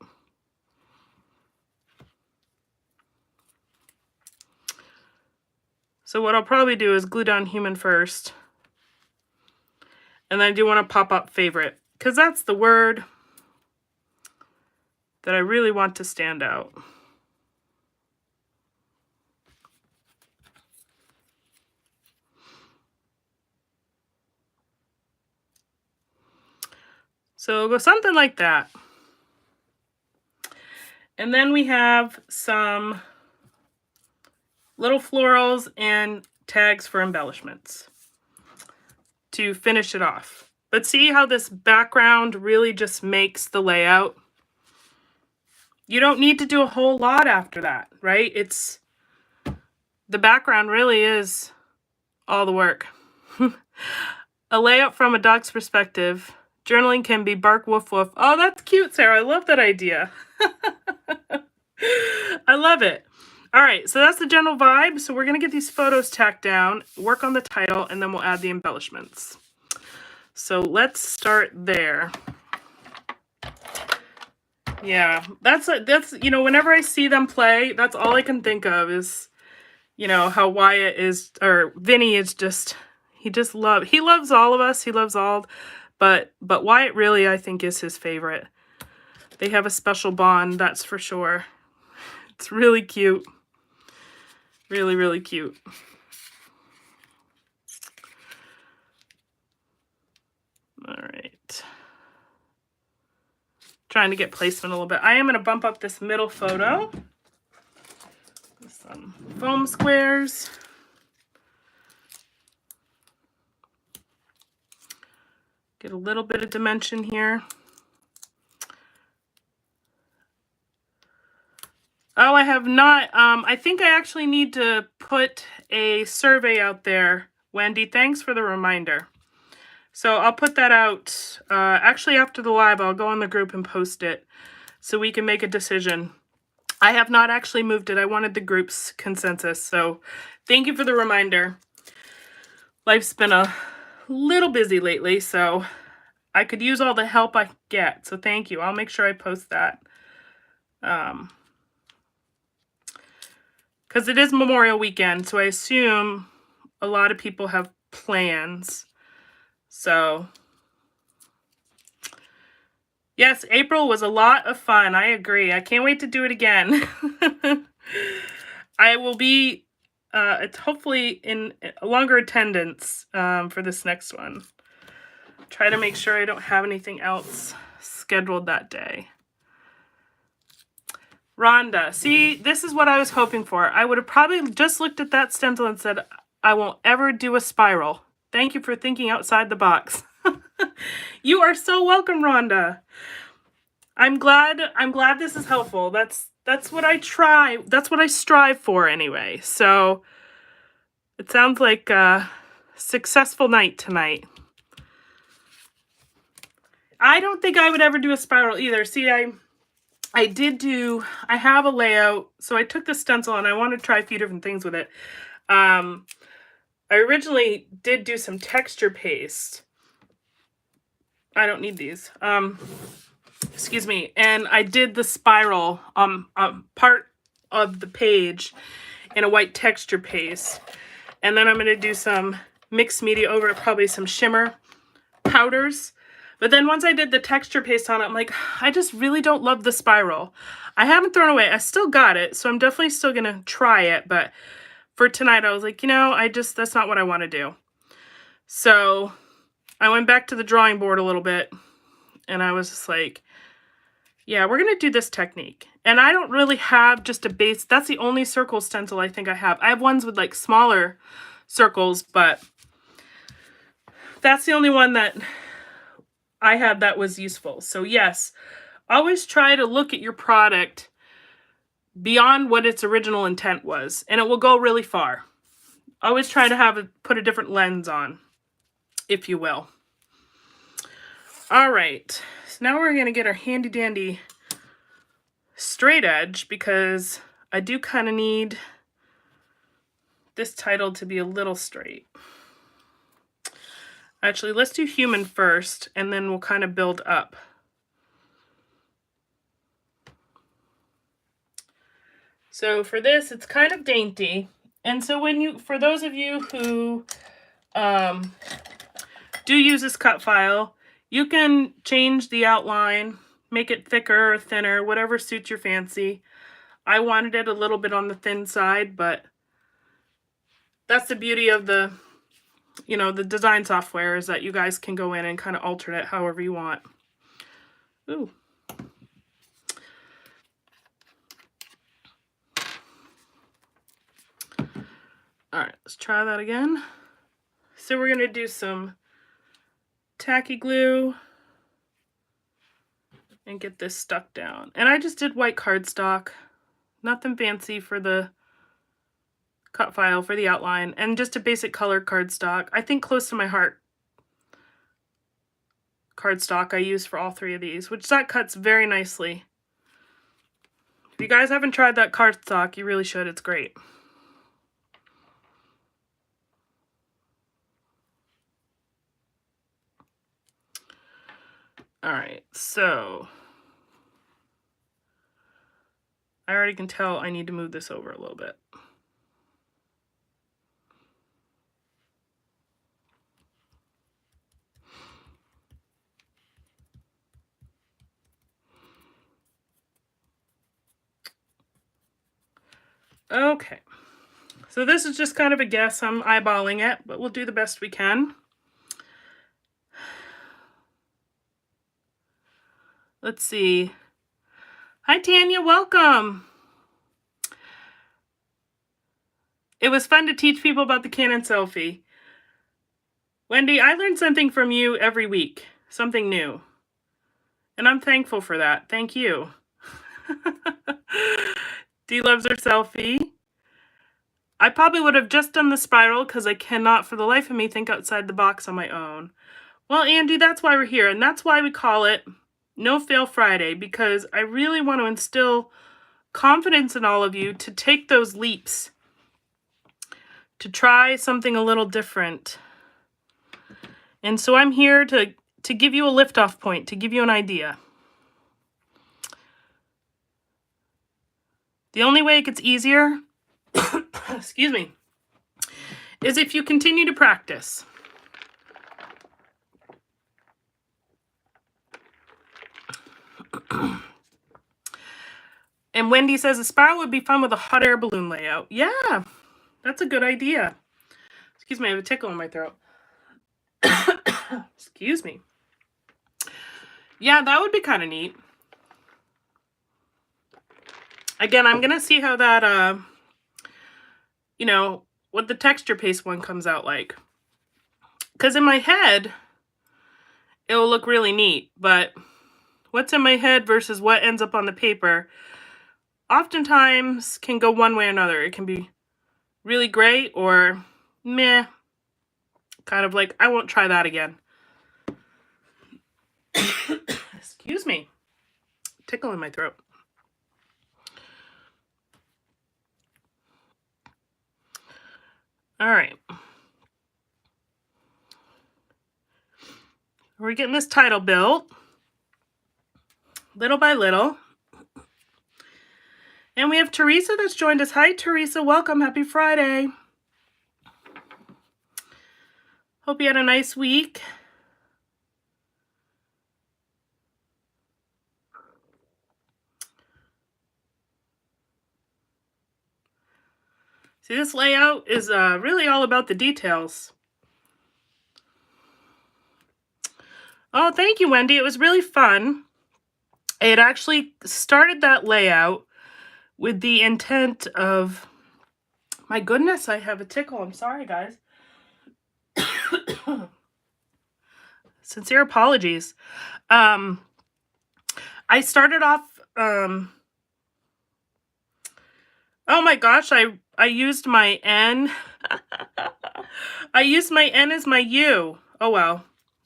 S1: So what I'll probably do is glue down Human first. And then I do want to pop up Favorite, because that's the word that I really want to stand out. So it'll go something like that. And then we have some little florals and tags for embellishments to finish it off. But see how this background really just makes the layout? You don't need to do a whole lot after that, right? It's the background really is all the work. A layout from a dog's perspective. Journaling can be bark woof woof. Oh, that's cute, Sarah. I love that idea. I love it. All right, so that's the general vibe. So we're going to get these photos tacked down, work on the title, and then we'll add the embellishments. So let's start there. Yeah, that's you know, whenever I see them play, that's all I can think of is, you know, how Wyatt is, or Vinny is just, he loves all of us. He loves all, but Wyatt really, I think, is his favorite. They have a special bond, that's for sure. It's really cute. Really, really cute. All right. Trying to get placement a little bit. I am going to bump up this middle photo with some foam squares. Get a little bit of dimension here. Oh, I have not. I think I actually need to put a survey out there. Wendy, thanks for the reminder. So I'll put that out. Actually, after the live, I'll go on the group and post it so we can make a decision. I have not actually moved it. I wanted the group's consensus. So thank you for the reminder. Life's been a little busy lately, so I could use all the help I get. So thank you. I'll make sure I post that. Because it is Memorial Weekend, so I assume a lot of people have plans. So yes, April was a lot of fun. I agree. I can't wait to do it again. I will be hopefully in a longer attendance for this next one. Try to make sure I don't have anything else scheduled that day. Rhonda, see, this is what I was hoping for. I would have probably just looked at that stencil and said, I won't ever do a spiral. Thank you for thinking outside the box. You are so welcome, Rhonda. I'm glad this is helpful. That's what I try. That's what I strive for anyway. So it sounds like a successful night tonight. I don't think I would ever do a spiral either. See, I have a layout. So I took the stencil and I want to try a few different things with it. I originally did do some texture paste. I don't need these. Excuse me. And I did the spiral part of the page in a white texture paste. And then I'm going to do some mixed media over it, probably some shimmer powders. But then once I did the texture paste on it, I'm like, I just really don't love the spiral. I haven't thrown away. I still got it, so I'm definitely still going to try it. But for tonight, I was like, you know, that's not what I want to do. So I went back to the drawing board a little bit, and I was just like, yeah, we're going to do this technique. And I don't really have just a base. That's the only circle stencil I think I have. I have ones with like smaller circles, but that's the only one that I had that was useful. So yes, always try to look at your product beyond what its original intent was, and it will go really far. Always try to put a different lens on, if you will. All right, so now we're going to get our handy dandy straight edge, because I do kind of need this title to be a little straight. Actually, let's do human first, and then we'll kind of build up. So for this, it's kind of dainty. And so for those of you who do use this cut file, you can change the outline, make it thicker or thinner, whatever suits your fancy. I wanted it a little bit on the thin side, but that's the beauty of the design software, is that you guys can go in and kind of alter it however you want. Ooh. All right, let's try that again. So we're going to do some tacky glue and get this stuck down. And I just did white cardstock, nothing fancy for the cut file, for the outline, and just a basic colored cardstock. I think close to my heart cardstock I use for all three of these, which that cuts very nicely. If you guys haven't tried that cardstock, you really should. It's great. All right, so I already can tell I need to move this over a little bit. Okay, so this is just kind of a guess. I'm eyeballing it, but we'll do the best we can. Let's see. Hi, Tanya, welcome. It was fun to teach people about the Canon selfie. Wendy, I learn something from you every week, something new. And I'm thankful for that. Thank you. Dee loves her selfie. I probably would have just done the spiral because I cannot for the life of me think outside the box on my own. Well, Andy, that's why we're here, and that's why we call it No Fail Friday, because I really want to instill confidence in all of you to take those leaps, to try something a little different. And so I'm here to give you a lift-off point, to give you an idea. The only way it gets easier, excuse me, is if you continue to practice. And Wendy says a spiral would be fun with a hot air balloon layout. Yeah, that's a good idea. Excuse me, I have a tickle in my throat. Excuse me. Yeah, that would be kind of neat. Again, I'm going to see how that, you know, what the texture paste one comes out like. Because in my head, it will look really neat. But what's in my head versus what ends up on the paper oftentimes can go one way or another. It can be really great or meh. Kind of like, I won't try that again. Excuse me. Tickle in my throat. All right. We're getting this title built little by little. And we have Teresa that's joined us. Hi, Teresa. Welcome. Happy Friday. Hope you had a nice week. See, this layout is really all about the details. Oh, thank you, Wendy. It was really fun. It actually started that layout with the intent of, my goodness, I have a tickle. I'm sorry, guys. Sincere apologies. I started off, oh my gosh, I used my N. I used my N as my U. Oh, well.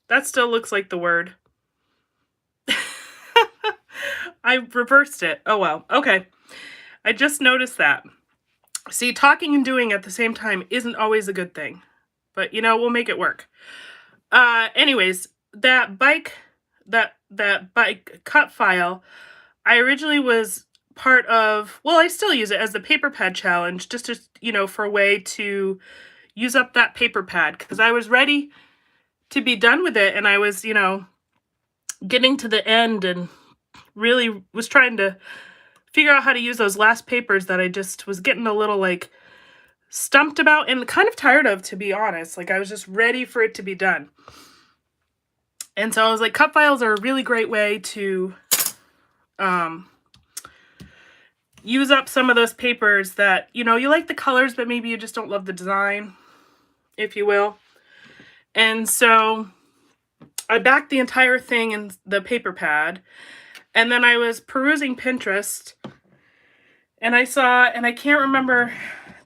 S1: That still looks like the word. I reversed it. Oh, well. Okay. I just noticed that. See, talking and doing at the same time isn't always a good thing. But, you know, we'll make it work. Anyways, that bike cut file, I originally was part of, well, I still use it as the paper pad challenge, just to, you know, for a way to use up that paper pad, because I was ready to be done with it, and I was, you know, getting to the end and really was trying to figure out how to use those last papers that I just was getting a little, like, stumped about and kind of tired of, to be honest. Like, I was just ready for it to be done. And so I was like, cut files are a really great way to use up some of those papers that, you know, you like the colors, but maybe you just don't love the design, if you will. And so I backed the entire thing in the paper pad. And then I was perusing Pinterest. And I saw, and I can't remember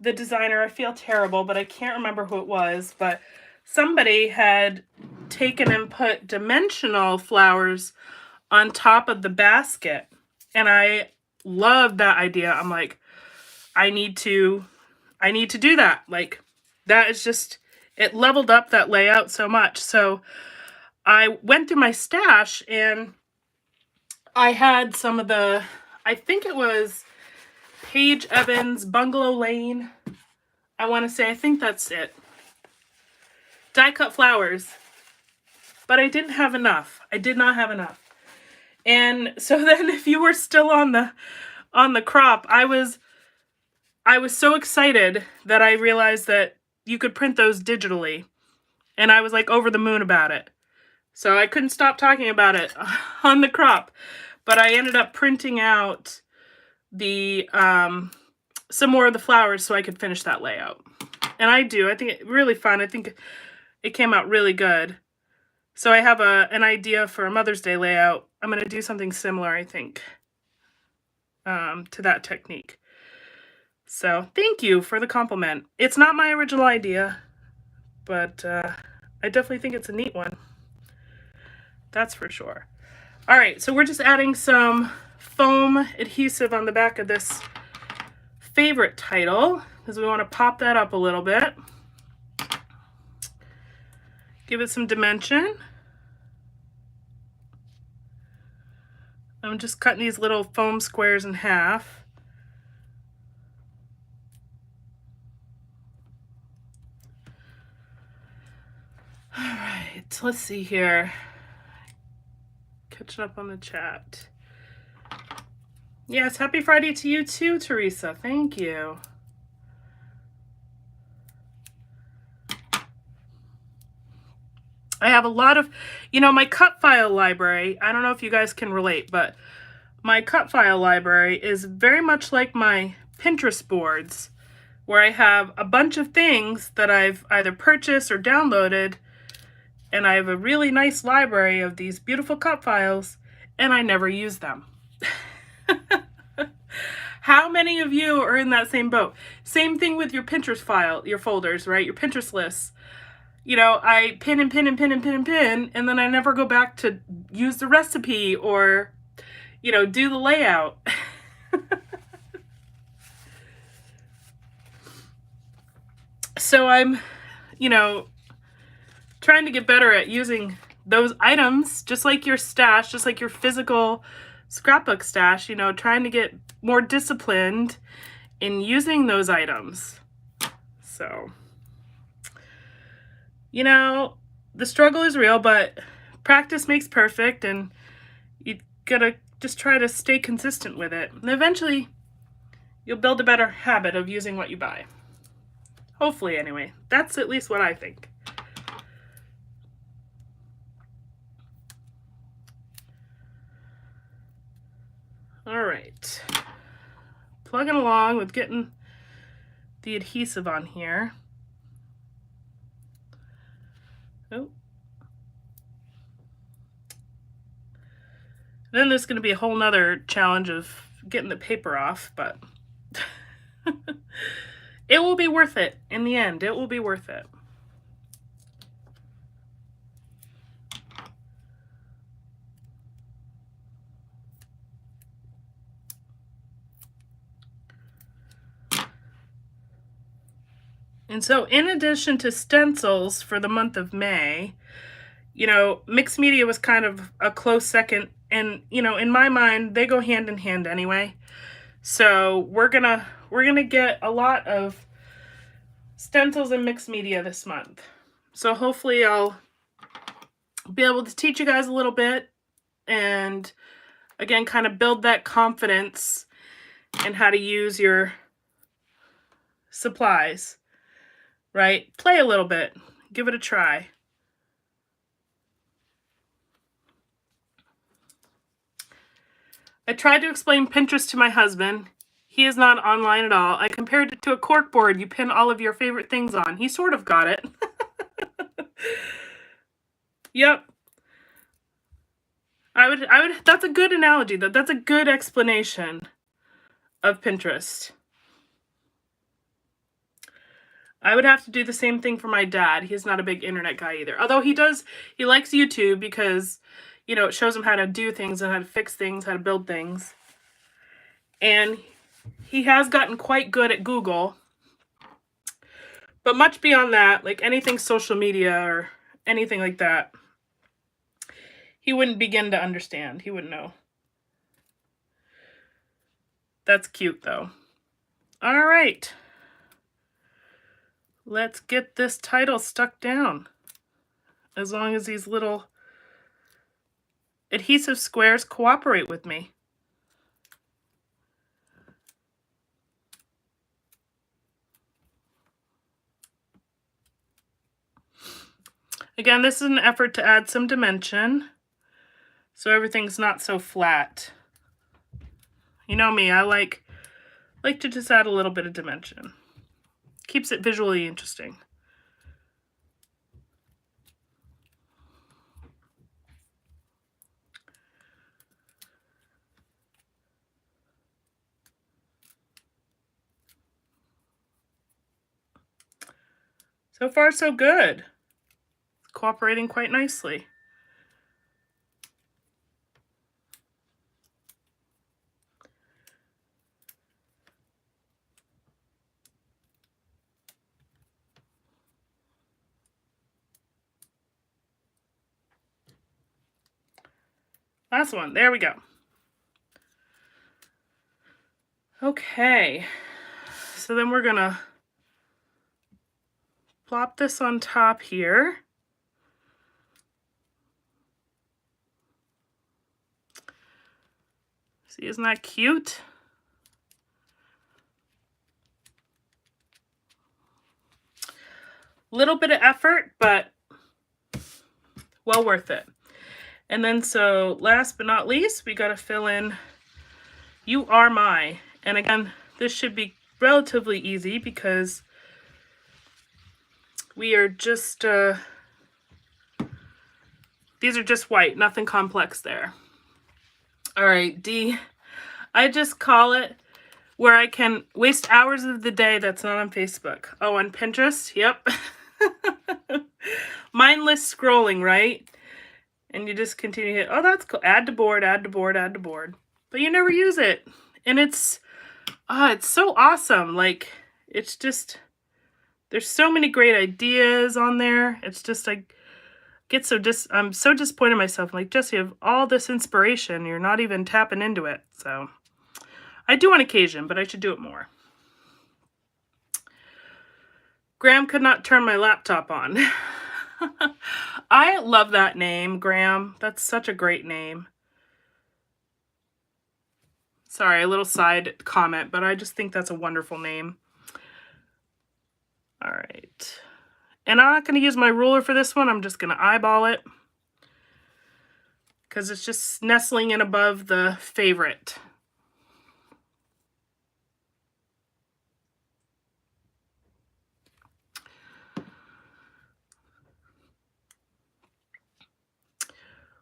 S1: the designer. I feel terrible, but I can't remember who it was. But somebody had taken and put dimensional flowers on top of the basket. And I loved that idea. I'm like, I need to do that. Like, that is just, it leveled up that layout so much. So I went through my stash and I had some of the, I think it was Paige Evans Bungalow Lane. I want to say, I think that's it. Die cut flowers. But I didn't have enough. I did not have enough. And so then if you were still on the crop, I was so excited that I realized that you could print those digitally. And I was like over the moon about it. So I couldn't stop talking about it on the crop. But I ended up printing out the some more of the flowers so I could finish that layout. And I think it's really fun. I think it came out really good. So I have an idea for a Mother's Day layout. I'm going to do something similar, I think, to that technique. So thank you for the compliment. It's not my original idea, but I definitely think it's a neat one. That's for sure. All right, so we're just adding some foam adhesive on the back of this favorite title because we want to pop that up a little bit. Give it some dimension. I'm just cutting these little foam squares in half. All right, let's see here. Catching up on the chat. Yes, happy Friday to you too, Teresa. Thank you. I have a lot of, my cut file library. I don't know if you guys can relate, but my cut file library is very much like my Pinterest boards, where I have a bunch of things that I've either purchased or downloaded, and I have a really nice library of these beautiful cut files, and I never use them. How many of you are in that same boat? Same thing with your Pinterest file, your folders, right? Your Pinterest lists. I pin and pin and pin and pin and pin, and then I never go back to use the recipe or, do the layout. So I'm, trying to get better at using those items, just like your stash, just like your physical scrapbook stash, trying to get more disciplined in using those items. So, the struggle is real, but practice makes perfect, and you gotta just try to stay consistent with it. And eventually, you'll build a better habit of using what you buy. Hopefully, anyway. That's at least what I think. All right. Plugging along with getting the adhesive on here. Oh. Then there's going to be a whole nother challenge of getting the paper off, but it will be worth it in the end. It will be worth it. And so in addition to stencils for the month of May, mixed media was kind of a close second. And, in my mind, they go hand in hand anyway. So we're gonna get a lot of stencils and mixed media this month. So hopefully I'll be able to teach you guys a little bit and, again, kind of build that confidence in how to use your supplies, right? Play a little bit. Give it a try. I tried to explain Pinterest to my husband. He is not online at all. I compared it to a cork board you pin all of your favorite things on. He sort of got it. Yep. I would, that's a good analogy, though. That's a good explanation of Pinterest. I would have to do the same thing for my dad. He's not a big internet guy either. Although he likes YouTube because, it shows him how to do things and how to fix things, how to build things. And he has gotten quite good at Google. But much beyond that, like anything social media or anything like that, he wouldn't begin to understand. He wouldn't know. That's cute, though. All right. Let's get this title stuck down. As long as these little adhesive squares cooperate with me. Again, this is an effort to add some dimension so everything's not so flat. You know me, I like to just add a little bit of dimension. Keeps it visually interesting. So far, so good. It's cooperating quite nicely. Last one. There we go. Okay. So then we're going to plop this on top here. See, isn't that cute? Little bit of effort, but well worth it. And then so last but not least, we got to fill in You Are My. And again, this should be relatively easy because we are just, these are just white, nothing complex there. All right, D, I just call it where I can waste hours of the day that's not on Facebook. Oh, on Pinterest? Yep. Mindless scrolling, right? And you just continue to hit, oh, that's cool. Add to board, add to board, add to board. But you never use it. And it's so awesome. Like, it's just, there's so many great ideas on there. It's just like, I'm so disappointed in myself. I'm like, Jess, you have all this inspiration. You're not even tapping into it. So I do on occasion, but I should do it more. Graham could not turn my laptop on. I love that name, Graham. That's such a great name. Sorry, a little side comment, but I just think that's a wonderful name. All right. And I'm not going to use my ruler for this one. I'm just going to eyeball it because it's just nestling in above the favorite.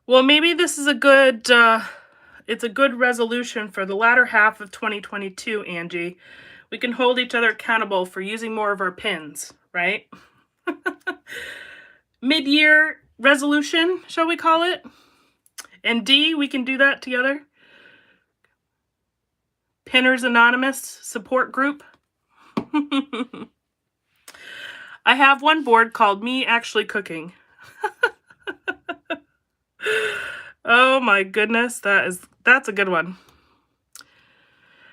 S1: Well, maybe this is a good, it's a good resolution for the latter half of 2022, Angie. We can hold each other accountable for using more of our pins, right? Mid-year resolution, shall we call it? And D, we can do that together. Pinners Anonymous support group. I have one board called Me Actually Cooking. Oh my goodness, that's a good one.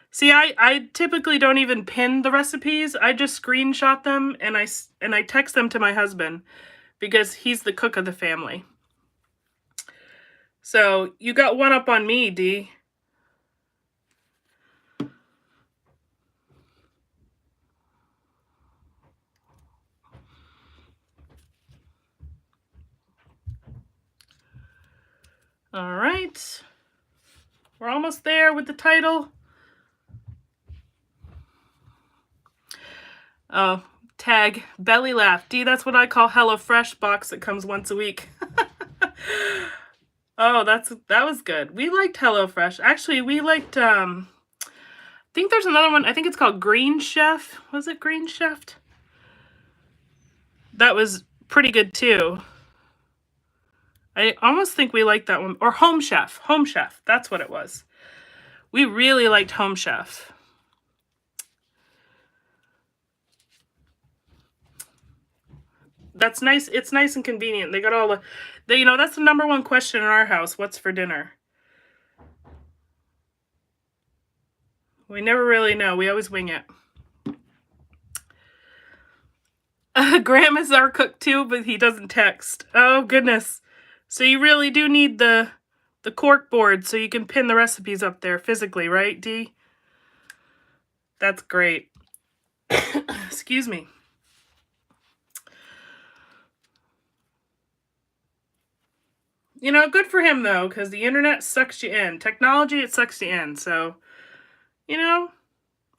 S1: See, I typically don't even pin the recipes. I just screenshot them and I text them to my husband because he's the cook of the family. So you got one up on me, D. All right. We're almost there with the title. Oh, tag, belly laugh. D, that's what I call HelloFresh box that comes once a week. Oh, that was good. We liked HelloFresh. Actually, we liked, I think there's another one. I think it's called Green Chef. Was it Green Chef? That was pretty good too. I almost think we liked that one. Or Home Chef. Home Chef. That's what it was. We really liked Home Chef. That's nice. It's nice and convenient. They got all the, you know, that's the number one question in our house. What's for dinner? We never really know. We always wing it. Graham is our cook too, but he doesn't text. Oh, goodness. So you really do need the cork board so you can pin the recipes up there physically, right, D? That's great. Excuse me. You know, good for him, though, because the internet sucks you in. Technology, it sucks you in. So, you know,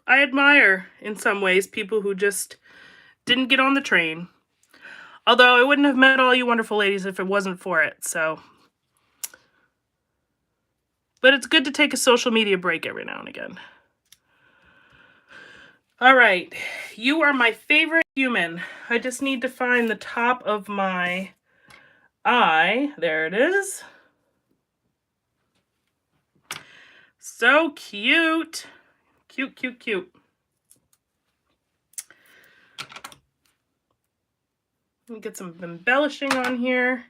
S1: I admire, in some ways, people who just didn't get on the train. Although I wouldn't have met all you wonderful ladies if it wasn't for it, so. But it's good to take a social media break every now and again. All right. You are my favorite human. I just need to find the top of my eye. There it is. So cute. Cute, cute, cute. Let me get some embellishing on here.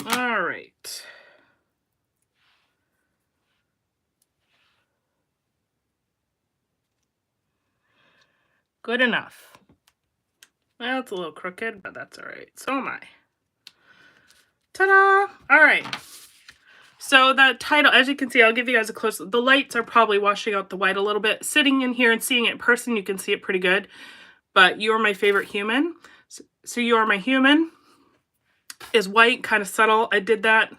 S1: All right. Good enough. Well, it's a little crooked, but that's all right. So am I. Ta-da! All right. So the title, as you can see, I'll give you guys a close. The lights are probably washing out the white a little bit. Sitting in here and seeing it in person, you can see it pretty good. But You're My Favorite Human. So You're My Human is white, kind of subtle. I did that.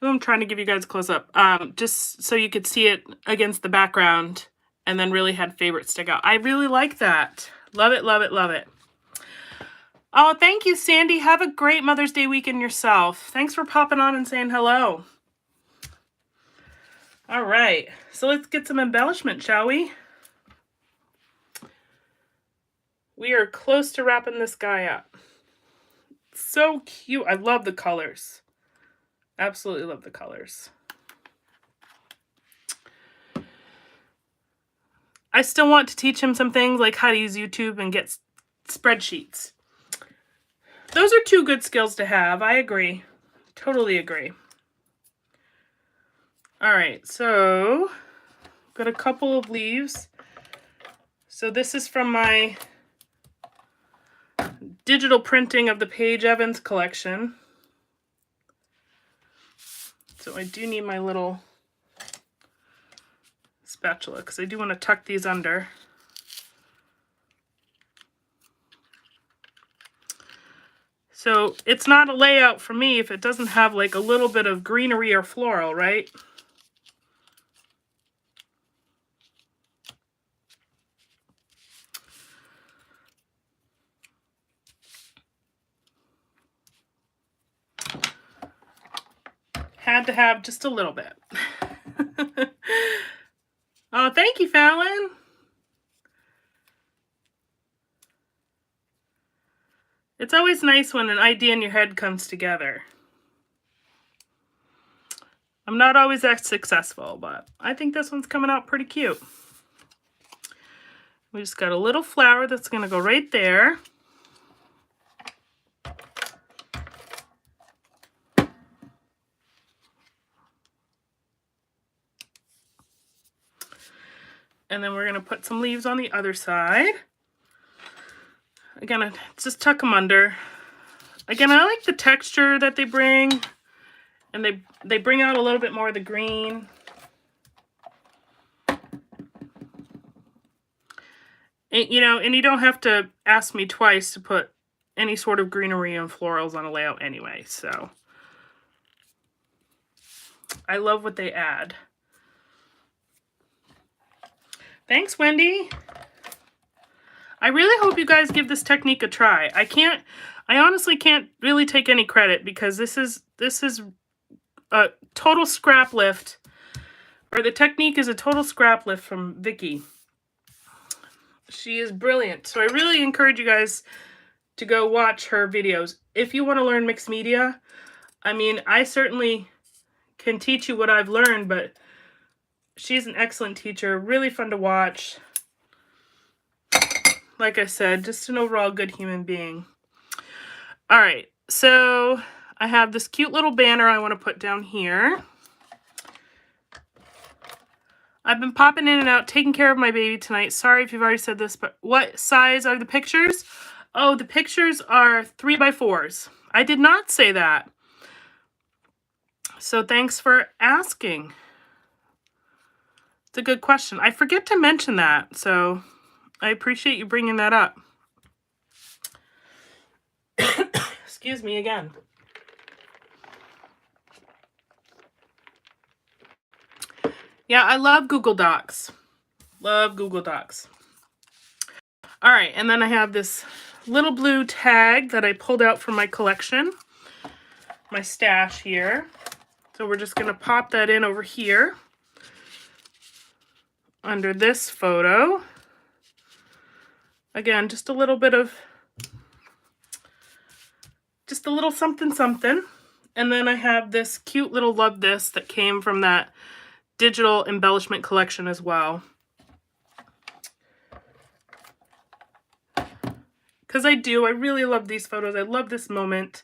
S1: I'm trying to give you guys a close-up. Just so you could see it against the background, and then really had favorite stick out. I really like that. Love it, love it, love it. Oh, thank you, Sandy. Have a great Mother's Day weekend yourself. Thanks for popping on and saying hello. All right, so let's get some embellishment, shall we? We are close to wrapping this guy up. So cute. I love the colors. Absolutely love the colors. I still want to teach him some things like how to use YouTube and get spreadsheets. Those are two good skills to have. I agree. Totally agree. All right, so got a couple of leaves. So this is from my digital printing of the Paige Evans collection. So I do need my little spatula because I do want to tuck these under. So it's not a layout for me if it doesn't have like a little bit of greenery or floral, right? Had to have just a little bit. Oh, thank you, Fallon. It's always nice when an idea in your head comes together. I'm not always that successful, but I think this one's coming out pretty cute. We just got a little flower that's going to go right there. And then we're going to put some leaves on the other side. Again, just tuck them under. Again, I like the texture that they bring. And they bring out a little bit more of the green. And, you know, and you don't have to ask me twice to put any sort of greenery and florals on a layout anyway. So I love what they add. Thanks, Wendy. I really hope you guys give this technique a try. I honestly can't really take any credit because this is a total scrap lift, or the technique is a total scrap lift from Vicky. She is brilliant. So I really encourage you guys to go watch her videos. If you want to learn mixed media, I mean, I certainly can teach you what I've learned, but she's an excellent teacher, really fun to watch. Like I said, just an overall good human being. All right, so I have this cute little banner I want to put down here. I've been popping in and out, taking care of my baby tonight. Sorry if you've already said this, but what size are the pictures? Oh, the pictures are 3x4s. I did not say that. So thanks for asking. It's a good question. I forget to mention that, so I appreciate you bringing that up. Excuse me again. Yeah, I love Google Docs. Love Google Docs. All right, and then I have this little blue tag that I pulled out from my collection, my stash here. So we're just going to pop that in over here under this photo. Again, just a little bit of, just a little something something. And then I have this cute little love this that came from that digital embellishment collection as well. Because I really love these photos. I love this moment.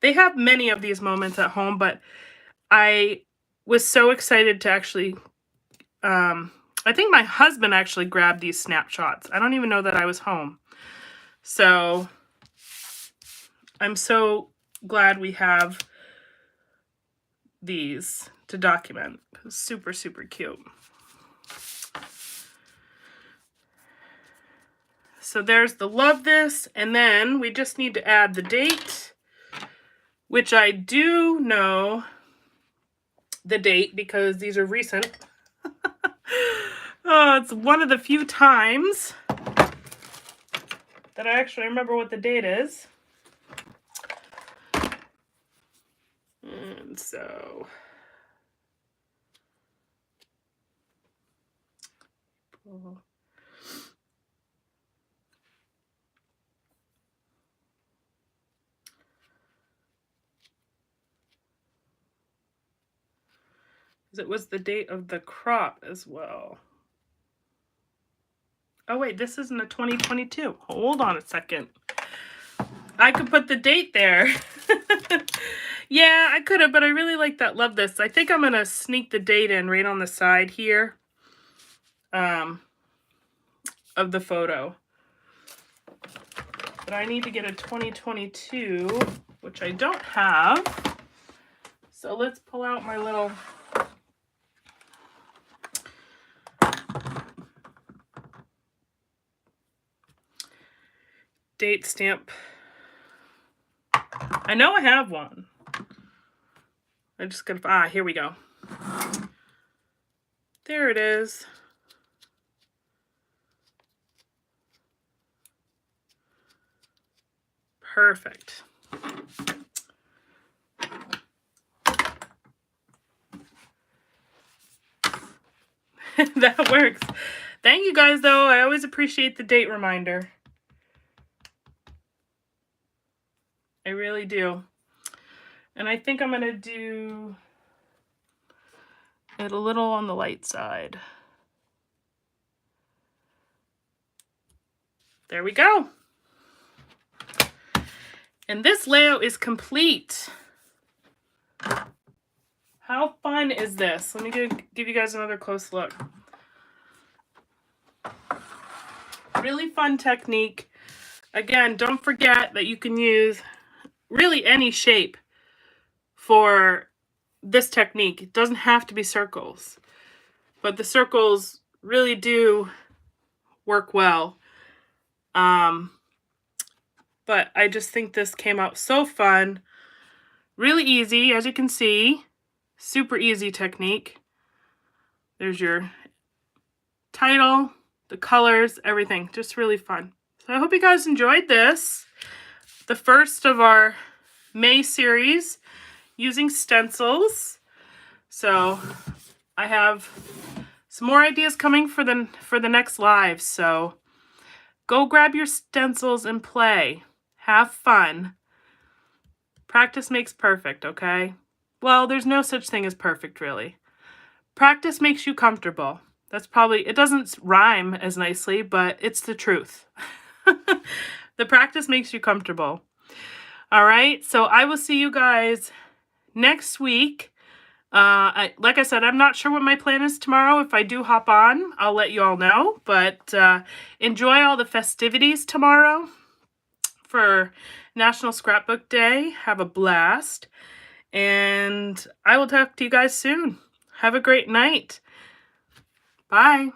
S1: They have many of these moments at home, but I was so excited to actually I think my husband actually grabbed these snapshots. I don't even know that I was home. So I'm so glad we have these to document. Super, super cute. So there's the love this, and then we just need to add the date, which I do know the date because these are recent. Oh, it's one of the few times that I actually remember what the date is. And so it was the date of the crop as well. Oh wait, this isn't a 2022. Hold on a second. I could put the date there. Yeah, I could have, but I really like that. Love this. I think I'm going to sneak the date in right on the side here of the photo. But I need to get a 2022, which I don't have. So let's pull out my little date stamp. I know I have one. I just gotta, here we go. There it is. Perfect. That works. Thank you guys, though. I always appreciate the date reminder. I really do. And I think I'm going to do it a little on the light side. There we go. And this layout is complete. How fun is this? Let me give you guys another close look. Really fun technique. Again, don't forget that you can use really any shape for this technique. It doesn't have to be circles, but the circles really do work well. But I just think this came out so fun. Really easy, as you can see. Super easy technique. There's your title, the colors, everything. Just really fun. So I hope you guys enjoyed this. The first of our May series using stencils. So I have some more ideas coming for the next live. So go grab your stencils and play. Have fun. Practice makes perfect, okay? Well, there's no such thing as perfect, really. Practice makes you comfortable. That's probably, it doesn't rhyme as nicely, but it's the truth. The practice makes you comfortable. All right, so I will see you guys next week. Like I said, I'm not sure what my plan is tomorrow. If I do hop on, I'll let you all know. But enjoy all the festivities tomorrow for National Scrapbook Day. Have a blast. And I will talk to you guys soon. Have a great night. Bye.